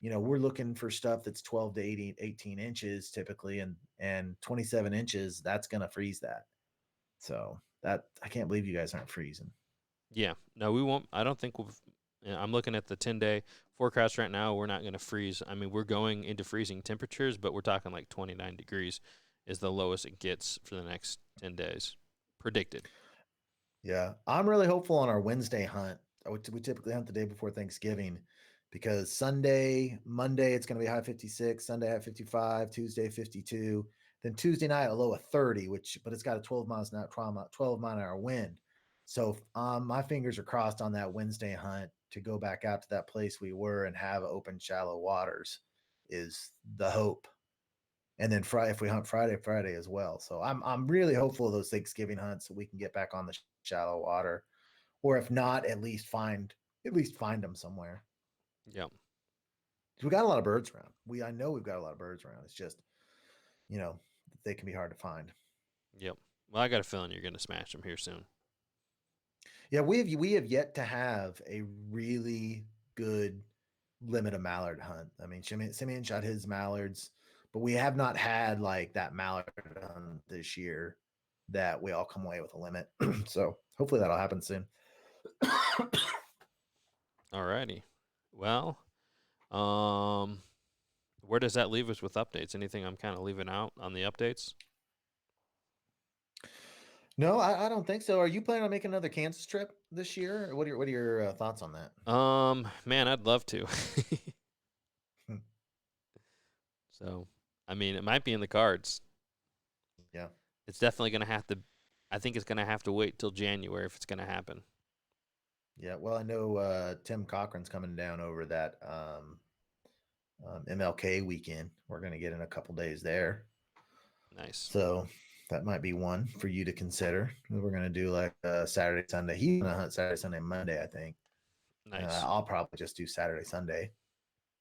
we're looking for stuff that's 12 to 18 inches typically, and 27 inches that's going to freeze that. So that I can't believe you guys aren't freezing. Yeah. No, we won't. I don't think we've. I'm looking at the 10-day forecast right now. We're not going to freeze. I mean, we're going into freezing temperatures, but we're talking like 29 degrees is the lowest it gets for the next 10 days predicted. Yeah, I'm really hopeful on our Wednesday hunt. We typically hunt the day before Thanksgiving because Monday it's going to be high 56, Sunday high 55, Tuesday 52, then Tuesday night a low of 30, but it's got a 12 miles an hour, 12 mile an hour wind. So my fingers are crossed on that Wednesday hunt to go back out to that place we were and have open shallow waters is the hope. And then Friday, if we hunt Friday as well. So I'm really hopeful of those Thanksgiving hunts so we can get back on the shallow water, or if not, at least find them somewhere. Yep. We got a lot of birds around. I know we've got a lot of birds around. It's just you know they can be hard to find. Yep. Well, I got a feeling you're going to smash them here soon. Yeah, we have yet to have a really good limit of mallard hunt. I mean, Simeon shot his mallards, but we have not had like that mallard hunt this year that we all come away with a limit. So hopefully that'll happen soon. All righty. Well, um, where does that leave us with updates? Anything I'm kind of leaving out on the updates? No, I don't think so. Are you planning on making another Kansas trip this year? What are your thoughts on that? Man, I'd love to. Hmm. So, I mean, it might be in the cards. Yeah. It's definitely going to have to. I think it's going to have to wait till January if it's going to happen. Yeah. Well, I know Tim Cochran's coming down over that MLK weekend. We're going to get in a couple days there. Nice. So that might be one for you to consider. We're going to do like Saturday, Sunday. He's going to hunt Saturday, Sunday, Monday, I think. Nice. I'll probably just do Saturday, Sunday.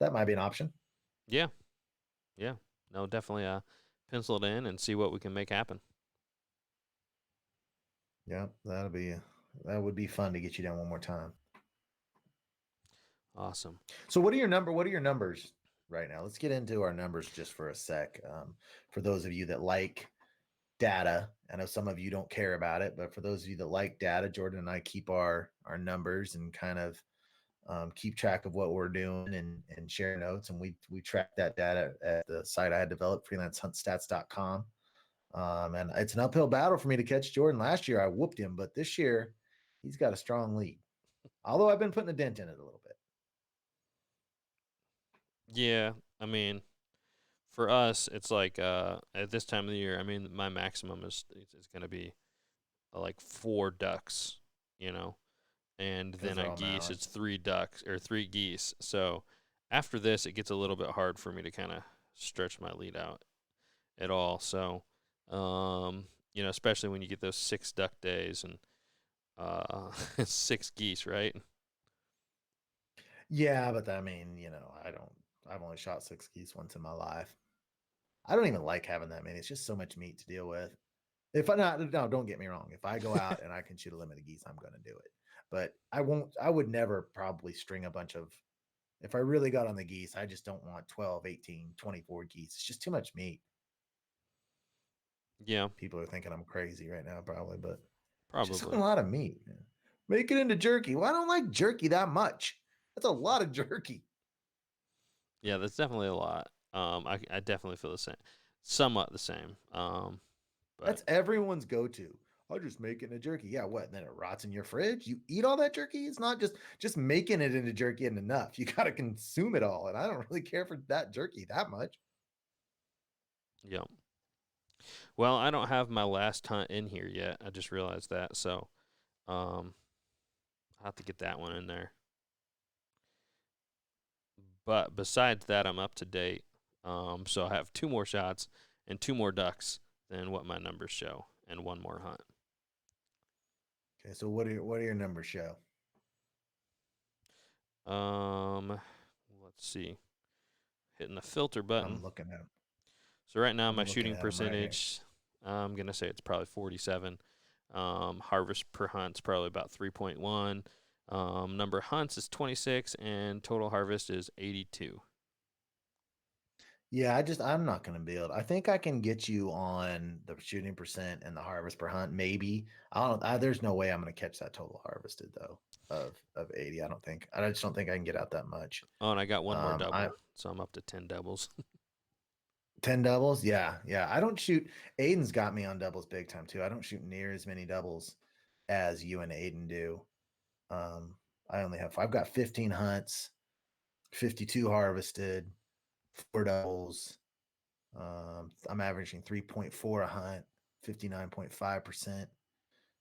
That might be an option. Yeah. Yeah. No, definitely pencil it in and see what we can make happen. Yeah, that'll be that would be fun to get you down one more time. Awesome. So what are your numbers right now? Let's get into our numbers just for a sec. For those of you that like data, I know some of you don't care about it, but for those of you that like data, Jordan and I keep our numbers and kind of keep track of what we're doing and share notes. And we track that data at the site I had developed, freelancehuntstats.com. And it's an uphill battle for me to catch Jordan. Last year I whooped him, but this year he's got a strong lead. Although I've been putting a dent in it a little bit. Yeah, I mean, for us, it's like at this time of the year. I mean, my maximum is going to be like 4 ducks, you know, and Because then they're on all geese, it's mallards. 3 ducks or 3 geese. So after this, it gets a little bit hard for me to kind of stretch my lead out at all. So, especially when you get those 6 duck days and 6 geese, right? Yeah, but I mean, I've only shot 6 geese once in my life. I don't even like having that many. It's just so much meat to deal with. If I not no, don't get me wrong. If I go out and I can shoot a limit of geese, I'm going to do it. But I would never probably string a bunch of, if I really got on the geese, I just don't want 12, 18, 24 geese. It's just too much meat. Yeah, People are thinking I'm crazy right now, probably, but it's just a probably. lot of meat. Make it into jerky. Well, I don't like jerky that much. That's a lot of jerky. Yeah, that's definitely a lot. I definitely feel the same, somewhat the same. But That's everyone's go-to. I'll just make it into jerky. Yeah, what? And then it rots in your fridge. You eat all that jerky. It's not just making it into jerky and enough. You got to consume it all. And I don't really care for that jerky that much. yeah. Well, I don't have my last hunt in here yet. I just realized that, so um, I have to get that one in there. But besides that, I'm up to date. So I have 2 more shots and 2 more ducks than what my numbers show, and 1 more hunt. Okay, so what are your numbers show? Um, let's see. Hitting the filter button. I'm looking at So right now, my I'm looking shooting at them right here. percentage, I'm gonna say it's probably 47. Harvest per hunt's probably about 3.1. Number of hunts is 26, and total harvest is 82. Yeah, I'm not going to build. I think I can get you on the shooting percent and the harvest per hunt. Maybe I don't. There's no way I'm going to catch that total harvested though of 80. I don't think. I just don't think I can get out that much. Oh, and I got 1 more I double, so I'm up to 10 doubles. 10 doubles. Yeah, yeah. I don't shoot. Aiden's got me on doubles big time too. I don't shoot near as many doubles as you and Aiden do. Um, I've got 15 hunts, 52 harvested, 4 doubles. I'm averaging 3.4 a hunt, 59.5%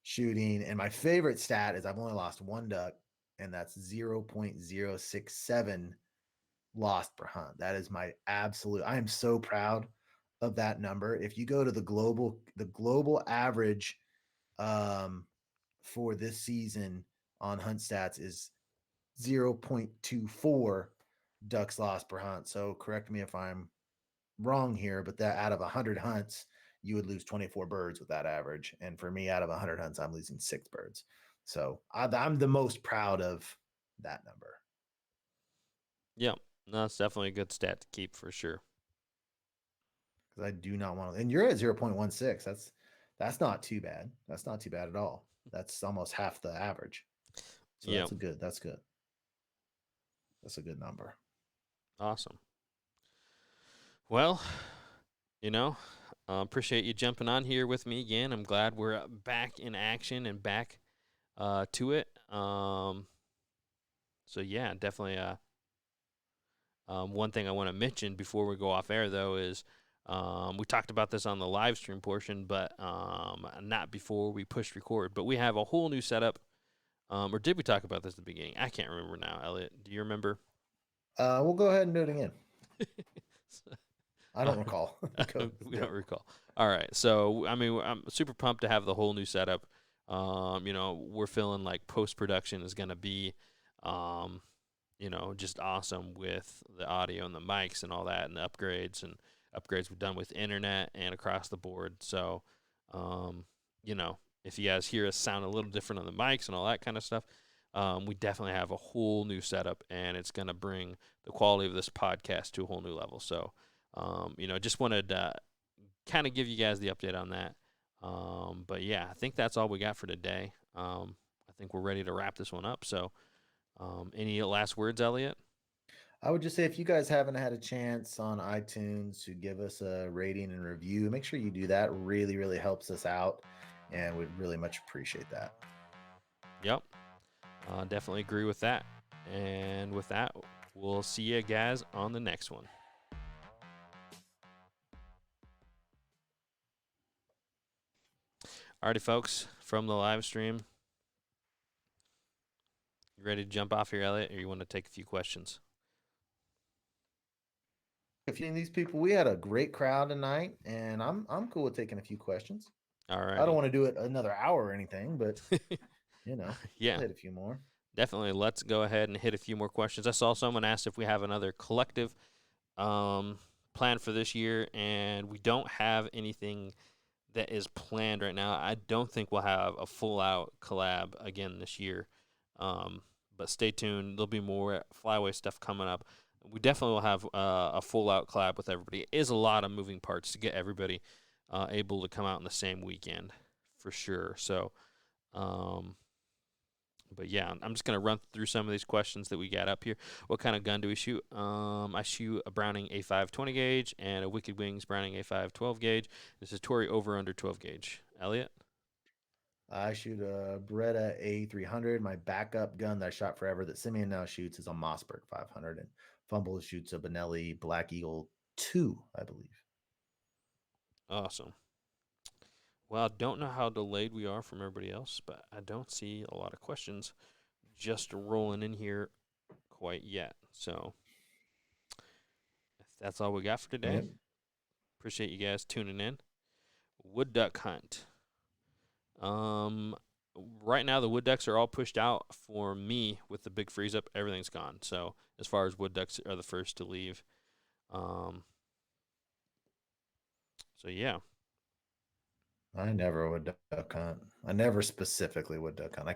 shooting. And my favorite stat is I've only lost 1 duck, and that's 0.067 lost per hunt. That is my absolute, I am so proud of that number. If you go to the global average um, for this season on hunt stats is 0.24 ducks lost per hunt. So correct me if I'm wrong here, but that out of 100 hunts, you would lose 24 birds with that average. And for me, out of 100 hunts, I'm losing 6 birds. So I'm the most proud of that number. Yeah, no, that's definitely a good stat to keep for sure. Because I do not want to, and you're at 0.16. That's not too bad. That's not too bad at all. That's almost half the average. So Yeah, that's a good number. awesome. Well, you know, appreciate you jumping on here with me again. I'm glad we're back in action and back to it. So yeah, definitely. One thing I want to mention before we go off air though is we talked about this on the live stream portion, but not before we pushed record. But we have a whole new setup. Or did we talk about this at the beginning? I can't remember now. Elliot, do you remember? We'll go ahead and do it again. I Uh, don't recall. Let's we do don't it. recall. All right. So, I mean, I'm super pumped to have the whole new setup. We're feeling like post production is going to be, um, just awesome with the audio and the mics and all that and the upgrades we've done with internet and across the board. So, um, if you guys hear us sound a little different on the mics and all that kind of stuff, we definitely have a whole new setup, and it's going to bring the quality of this podcast to a whole new level. So, just wanted to kind of give you guys the update on that. But yeah, I think that's all we got for today. I think we're ready to wrap this one up. So, any last words, Elliot? I would just say if you guys haven't had a chance on iTunes to give us a rating and review, make sure you do that. Really, really helps us out, and we'd really much appreciate that. Yep. Definitely agree with that. And with that, we'll see you guys on the next one. Alrighty, folks, from the live stream. You ready to jump off here, Elliot, or you want to take a few questions? A few of these people, we had a great crowd tonight, and I'm cool with taking a few questions. I don't Alrighty. want to do it another hour or anything, but Yeah, I'll hit a few more. definitely. Let's go ahead and hit a few more questions. I saw someone asked if we have another collective plan for this year, and we don't have anything that is planned right now. I don't think we'll have a full out collab again this year. But stay tuned. There'll be more Flyway stuff coming up. We definitely will have a full out collab with everybody. It is a lot of moving parts to get everybody able to come out in the same weekend for sure. So, but yeah, I'm just going to run through some of these questions that we got up here. What kind of gun do we shoot? I shoot a Browning A5 20 gauge and a Wicked Wings Browning A5 12 gauge. This is Tory over under 12 gauge. Elliot? I shoot a Beretta A300. My backup gun that I shot forever that Simeon now shoots is a Mossberg 500, and Fumble shoots a Benelli Black Eagle 2, I believe. Awesome. Well, I don't know how delayed we are from everybody else, but I don't see a lot of questions just rolling in here quite yet. So, if that's all we got for today, Yep. appreciate you guys tuning in. Wood duck hunt. Right now the wood ducks are all pushed out for me with the big freeze up. Everything's gone. So as far as wood ducks are the first to leave. So yeah. I never would duck hunt. I never specifically would duck hunt. I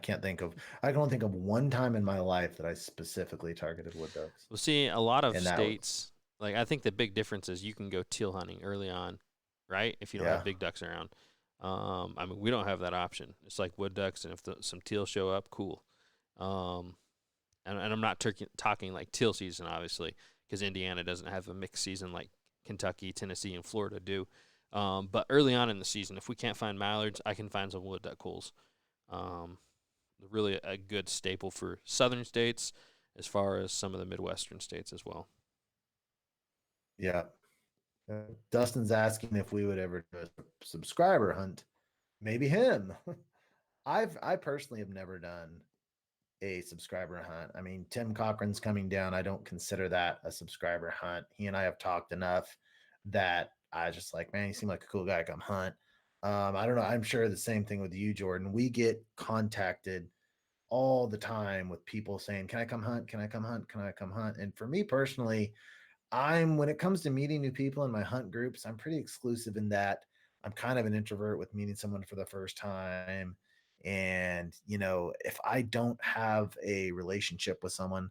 don't think of one time in my life that I specifically targeted wood ducks. We'll see a lot of And that was, states. Like I think the big difference is you can go teal hunting early on, right? If you don't yeah. have big ducks around. I mean, we don't have that option. It's like wood ducks, and if some teal show up, cool. And I'm not talking like teal season, obviously, because Indiana doesn't have a mixed season like Kentucky, Tennessee, and Florida do. But early on in the season, if we can't find mallards, I can find some wood duck cools. Really a good staple for southern states as far as some of the Midwestern states as well. Yeah. Dustin's asking if we would ever do a subscriber hunt. Maybe him. I personally have never done a subscriber hunt. I mean, Tim Cochran's coming down. I don't consider that a subscriber hunt. He and I have talked enough that I was just like, man, you seem like a cool guy. Come hunt. I don't know. I'm sure the same thing with you, Jordan. We get contacted all the time with people saying, can I come hunt? Can I come hunt? Can I come hunt? And for me personally, when it comes to meeting new people in my hunt groups, I'm pretty exclusive in that I'm kind of an introvert with meeting someone for the first time. And, if I don't have a relationship with someone,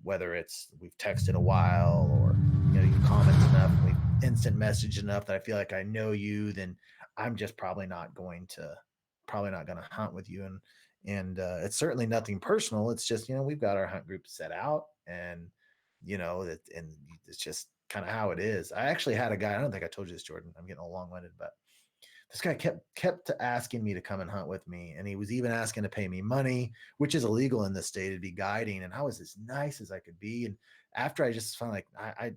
whether it's we've texted a while or, you comment enough, we instant message enough that I feel like I know you, then I'm just probably not going to hunt with you. And it's certainly nothing personal. It's just, we've got our hunt group set out, and and it's just kind of how it is. I actually had a guy, I don't think I told you this, Jordan. I'm getting all long-winded, but this guy kept asking me to come and hunt with me. And he was even asking to pay me money, which is illegal in this state, to be guiding. And I was as nice as I could be. And after I just felt like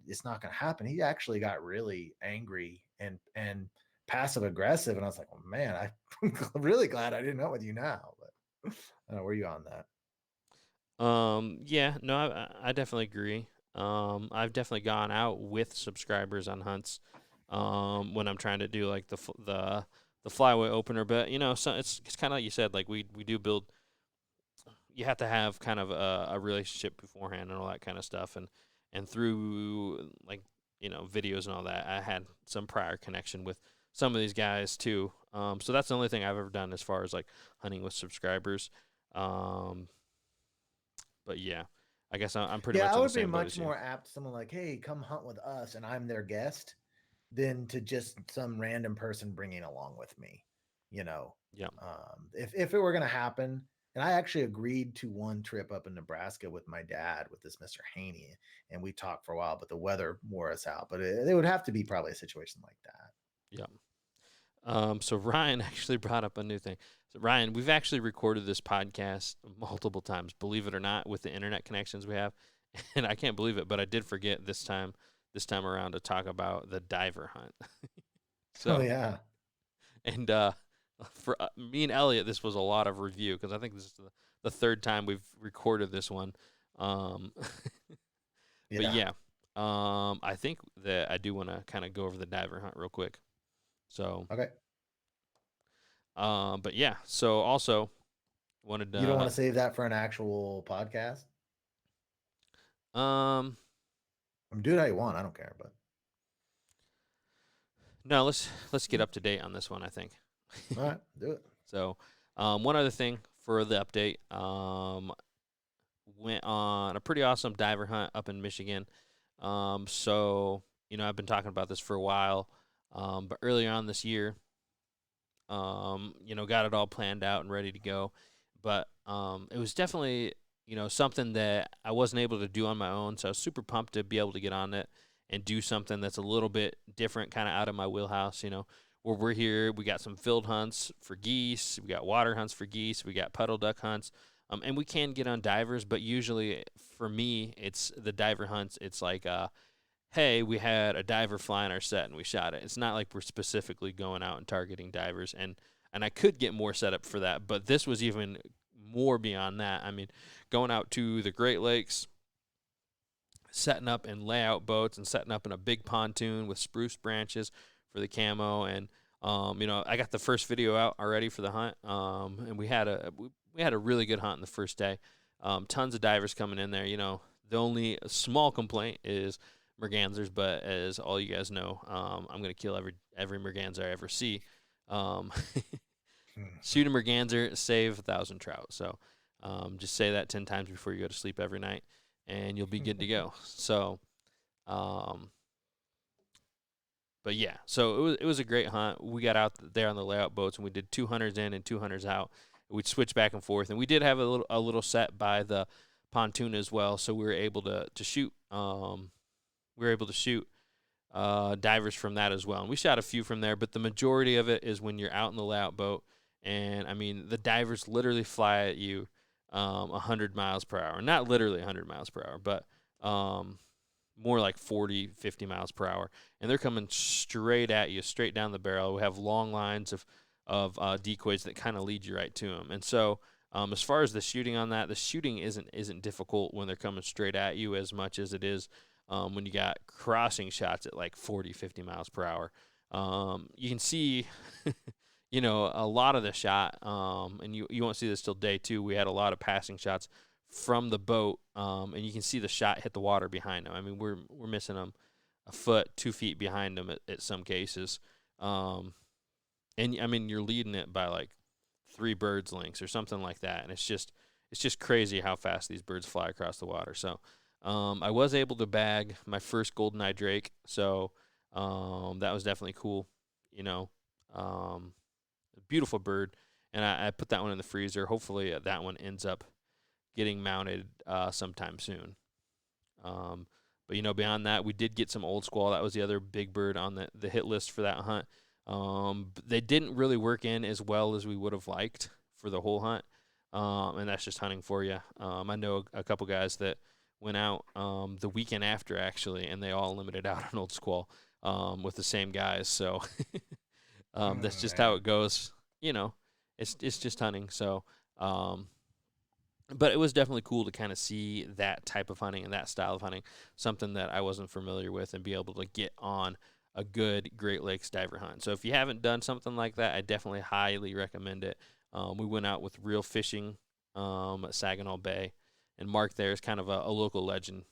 it's not going to happen, he actually got really angry and passive aggressive. And I was like, well, man, I'm really glad I didn't hunt with you now. But I don't know, where are you on that? Yeah, no, I definitely agree. I've definitely gone out with subscribers on hunts. When I'm trying to do like the flyway opener, but so it's kind of like you said, like we do build. You have to have kind of a relationship beforehand and all that kind of stuff, and through like videos and all that, I had some prior connection with some of these guys too. So that's the only thing I've ever done as far as like hunting with subscribers. Um, but yeah, I guess I'm pretty Yeah, much I in the would be same boat much as you. more apt to someone like, hey, come hunt with us, and I'm their guest, than to just some random person bringing along with me. You know, Yeah. if it were going to happen, and I actually agreed to one trip up in Nebraska with my dad with this Mr. Haney, and we talked for a while, but the weather wore us out. But it would have to be probably a situation like that. Yeah. So Ryan actually brought up a new thing. So Ryan, we've actually recorded this podcast multiple times, believe it or not, with the internet connections we have, and I can't believe it, but I did forget this time around to talk about the diver hunt. Oh So, yeah, and for me and Elliot, this was a lot of review because I think this is the third time we've recorded this one. Um, but yeah. yeah, I think that I do want to kind of go over the diver hunt real quick. So, Okay. but yeah, so also wanted You don't want to to save that for an actual podcast? um I mean, do it how you want. I don't care, but no, let's get up to date on this one, I think. all right, do it. So, one other thing for the update, went on a pretty awesome diver hunt up in Michigan. So I've been talking about this for a while, but earlier on this year, got it all planned out and ready to go. But it was definitely, something that I wasn't able to do on my own. So I was super pumped to be able to get on it and do something that's a little bit different, kind of out of my wheelhouse. Where we're here, we got some field hunts for geese, we got water hunts for geese, we got puddle duck hunts. And we can get on divers, but usually for me, it's the diver hunts. It's like, hey, we had a diver fly in our set and we shot it. It's not like we're specifically going out and targeting divers, and I could get more set up for that, but this was even more beyond that. I mean, going out to the Great Lakes, setting up in layout boats and setting up in a big pontoon with spruce branches for the camo, and I got the first video out already for the hunt, and we had a really good hunt in the first day. Tons of divers coming in there. The only small complaint is mergansers, but as all you guys know, I'm gonna kill every merganser I ever see. Um, Shoot a merganser, save 1,000 trout. So just say that 10 times before you go to sleep every night, and you'll be good to go. So, um, but yeah, so it was a great hunt. We got out there on the layout boats, and we did 200s in and 200s out. We'd switch back and forth, and we did have a little set by the pontoon as well, so we were able to shoot. We were able to shoot divers from that as well, and we shot a few from there. But the majority of it is when you're out in the layout boat, and I mean the divers literally fly at you 100 miles per hour. Not literally 100 miles per hour, but more like 40, 50 miles per hour, and they're coming straight at you, straight down the barrel. We have long lines of decoys that kind of lead you right to them, and so. As far as the shooting on that, the shooting isn't difficult when they're coming straight at you as much as it is when you got crossing shots at like 40, 50 miles per hour. You can see, a lot of the shot, and you won't see this till day two. We had a lot of passing shots from the boat, and you can see the shot hit the water behind them. I mean, we're missing them a foot, 2 feet behind them at some cases. And I mean, you're leading it by like 3 birds lengths or something like that, and it's just crazy how fast these birds fly across the water. So I was able to bag my first goldeneye drake, so that was definitely cool. You know, beautiful bird, and I put that one in the freezer. Hopefully, that one ends up getting mounted sometime soon. Um, but beyond that, we did get some old squall. That was the other big bird on the hit list for that hunt. They didn't really work in as well as we would have liked for the whole hunt, and that's just hunting for you. I know a couple guys that went out the weekend after actually, and they all limited out on old squall with the same guys. So that's just how Man. it goes. It's just hunting. So, but it was definitely cool to kind of see that type of hunting and that style of hunting, something that I wasn't familiar with, and be able to get on a good Great Lakes diver hunt. So if you haven't done something like that, I definitely highly recommend it. We went out with Real Fishing at Saginaw Bay, and Mark there is kind of a local legend,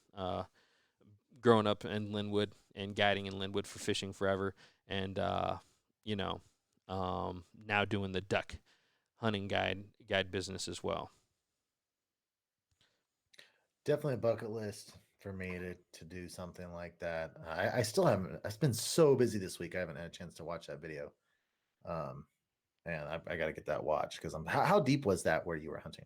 growing up in Linwood and guiding in Linwood for fishing forever. And you know, now doing the duck hunting guide business as well. Definitely a bucket list for me to do something like that. I still haven't. I've been so busy this week. I haven't had a chance to watch that video. Um, and I got to get that watch because I'm. How deep was that where you were hunting?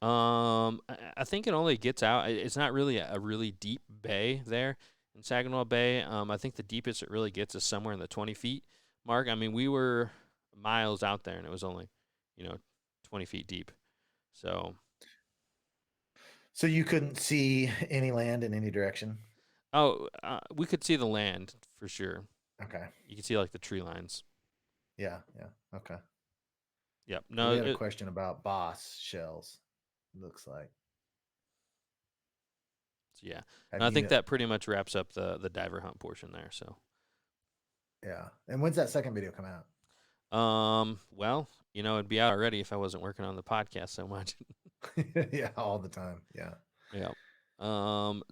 I think it only gets out. It's not really a really deep bay there in Saginaw Bay. I think the deepest it really gets is somewhere in the 20 feet mark. I mean, we were miles out there, and it was only, 20 feet deep. So, So you couldn't see any land in any direction. we could see the land for sure. Okay. You could see like the tree lines. Yeah. Yeah. Okay. Yep. We No. had a question about boss shells. Looks like. Yeah. Have No, I think you? that pretty much wraps up the diver hunt portion there. So, Yeah. And when's that second video come out? well, it'd be out already if I wasn't working on the podcast so much. Yeah, all the time. Yeah. Yeah.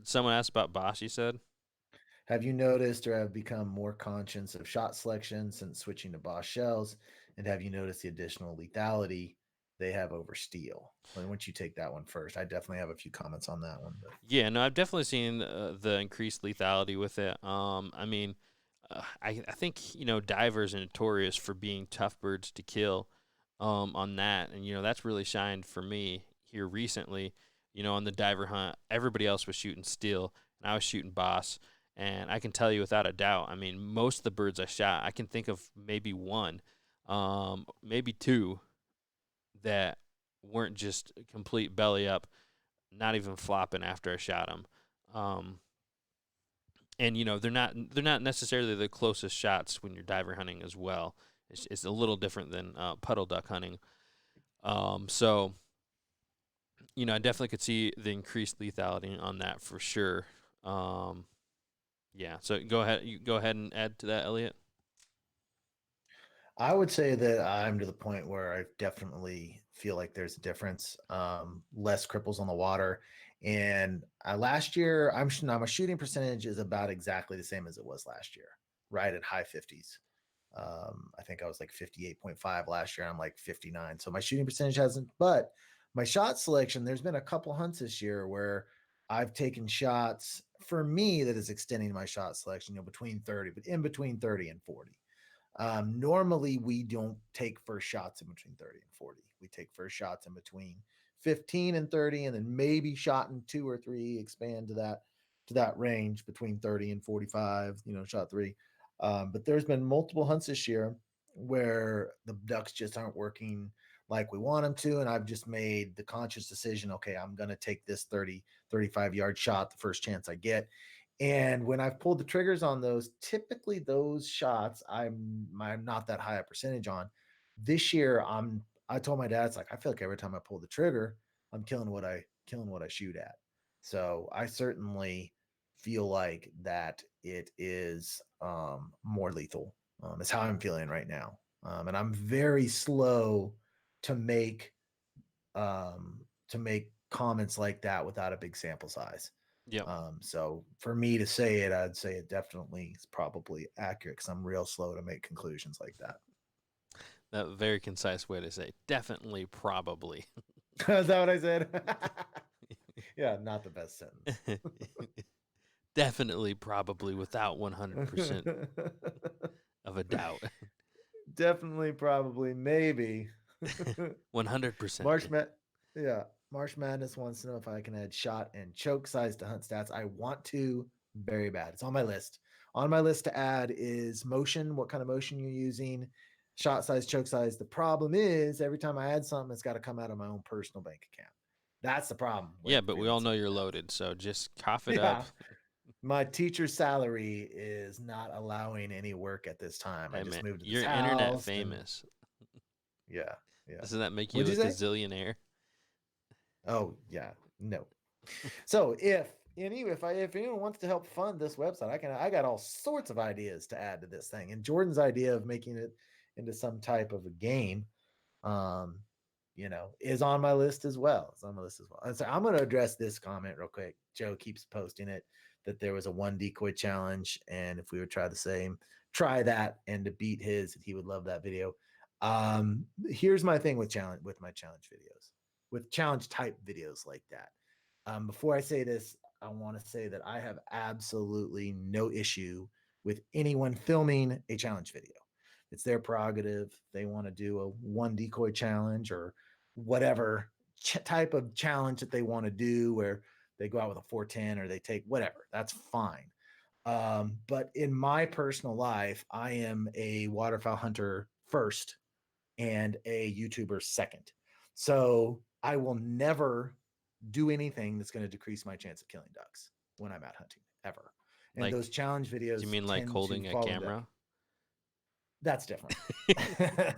Someone asked about Bosch, you said? Have you noticed or have become more conscious of shot selection since switching to Boss shells? And have you noticed the additional lethality they have over steel? Well, once you take that one first, I definitely have a few comments on that one. But Yeah, no, I've definitely seen the increased lethality with it. I mean, I think divers are notorious for being tough birds to kill. On that, and that's really shined for me here recently. On the diver hunt, everybody else was shooting steel, and I was shooting boss. And I can tell you without a doubt, I mean, most of the birds I shot, I can think of maybe one, maybe two that weren't just complete belly up, not even flopping after I shot them. Um, and they're not necessarily the closest shots when you're diver hunting as well. It's a little different than puddle duck hunting. So I definitely could see the increased lethality on that for sure. Yeah. So go ahead. You go ahead and add to that, Elliot. I would say that I'm to the point where I definitely feel like there's a difference. Less cripples on the water. And last year, now my shooting percentage is about exactly the same as it was last year, right at high 50s. I think I was like 58.5 last year. I'm like 59. So my shooting percentage hasn't, but my shot selection, there's been a couple hunts this year where I've taken shots for me that is extending my shot selection, between 30, but in between 30 and 40. Normally, we don't take first shots in between 30 and 40. We take first shots in between 15 and 30, and then maybe shot in 2 or 3 expand to that range between 30 and 45. Shot 3. But there's been multiple hunts this year where the ducks just aren't working like we want them to, and I've just made the conscious decision. Okay, I'm going to take this 30, 35-yard shot the first chance I get. And when I've pulled the triggers on those, typically those shots I'm not that high a percentage on. This year, I told my dad, it's like I feel like every time I pull the trigger, I'm killing what I shoot at. So I certainly feel like that it is more lethal. Is how I'm feeling right now. And I'm very slow to make comments like that without a big sample size. Yep. So for me to say it, I'd say it definitely is probably accurate because I'm real slow to make conclusions like that. That very concise way to say definitely, probably. Is that what I said? Yeah, not the best sentence. Definitely, probably, without 100% of a doubt. Definitely, probably, maybe. 100%. Marsh Mad, yeah. Marsh Madness wants to know if I can add shot and choke size to hunt stats. I want to very bad. It's on my list. On my list to add is motion. What kind of motion you're using? Shot size, choke size. The problem is every time I add something, it's got to come out of my own personal bank account. That's the problem Yeah, with but we all know freelancing. you're loaded, so just cough it up. Yeah. My teacher's salary is not allowing any work at this time. I Hey, just man, moved to this you're internet house and famous. yeah, yeah. Doesn't that make you What'd you look a say? zillionaire? Oh, yeah. No. So if anyone wants to help fund this website, I got all sorts of ideas to add to this thing. And Jordan's idea of making it into some type of a game, um, is on my list as well. It's on my list as well. And so I'm going to address this comment real quick. Joe keeps posting it that there was a one decoy challenge, and if we would try the same try that and to beat his, he would love that video. Here's my thing with my challenge videos, with challenge type videos like that. Before I say this, I want to say that I have absolutely no issue with anyone filming a challenge video. It's their prerogative. They want to do a one decoy challenge or whatever type of challenge that they want to do, where they go out with a 410 or they take whatever. That's fine. But in my personal life, I am a waterfowl hunter first and a YouTuber second. So I will never do anything that's going to decrease my chance of killing ducks when I'm out hunting ever. And Like, those challenge do you videos mean like tend to holding a fall into camera? that's different.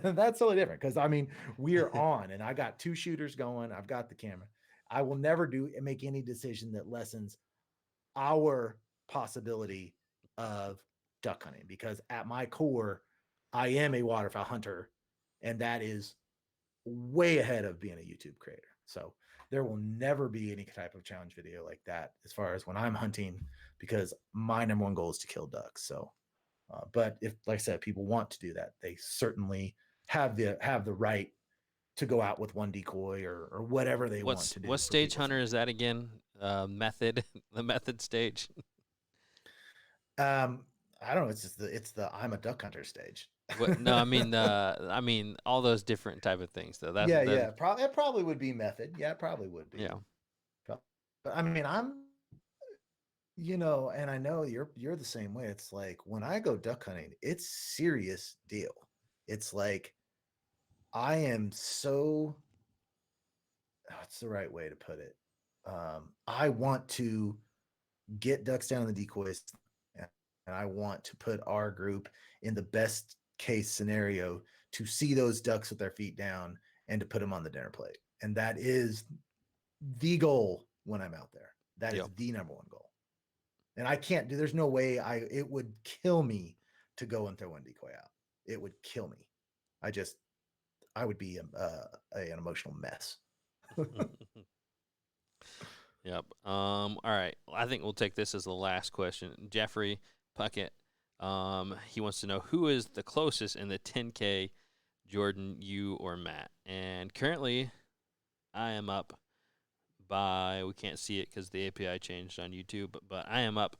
That's totally different because I mean, we're on and I got two shooters going. I've got the camera. I will never make any decision that lessens our possibility of duck hunting because at my core, I am a waterfowl hunter, and that is way ahead of being a YouTube creator. So there will never be any type of challenge video like that as far as when I'm hunting, because my number one goal is to kill ducks. So, but if, like I said, people want to do that, they certainly have the right to go out with one decoy or whatever they want to What do for stage people's hunter is hunting. that again? Method, the method stage. I don't know. It's just the I'm a duck hunter stage. What? No, I mean all those different type of things though. That's Yeah, that. yeah. Probably it probably would be method. Yeah, it probably would be. Yeah. But I mean, and I know you're the same way. It's like when I go duck hunting, it's serious deal. It's like I am so what's the right way to put it? I want to get ducks down in the decoys, and I want to put our group in the best case scenario to see those ducks with their feet down and to put them on the dinner plate. And that is the goal when I'm out there. That is Yep. the number one goal. And I can't do, there's no way it would kill me to go and throw one decoy out. It would kill me. I would be an emotional mess. Yep. All right. I think we'll take this as the last question. Jeffrey Puckett. He wants to know who is the closest in the 10K, Jordan, you, or Matt. And currently, I am up by, we can't see it because the API changed on YouTube, but I am up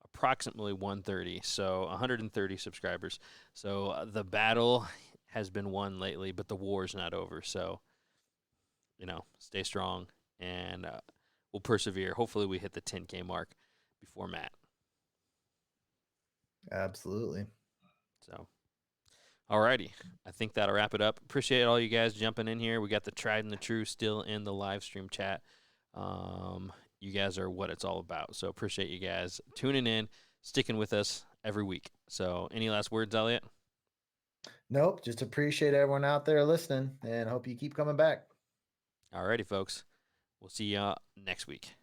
approximately 130, so 130 subscribers. So the battle has been won lately, but the war's not over. So, stay strong and we'll persevere. Hopefully, we hit the 10K mark before Matt. Absolutely. So, alrighty. I think that'll wrap it up. Appreciate all you guys jumping in here. We got the tried and the true still in the live stream chat. You guys are what it's all about. So appreciate you guys tuning in, sticking with us every week. So any last words, Elliot? Nope. Just appreciate everyone out there listening and hope you keep coming back. Alrighty, folks. We'll see you next week.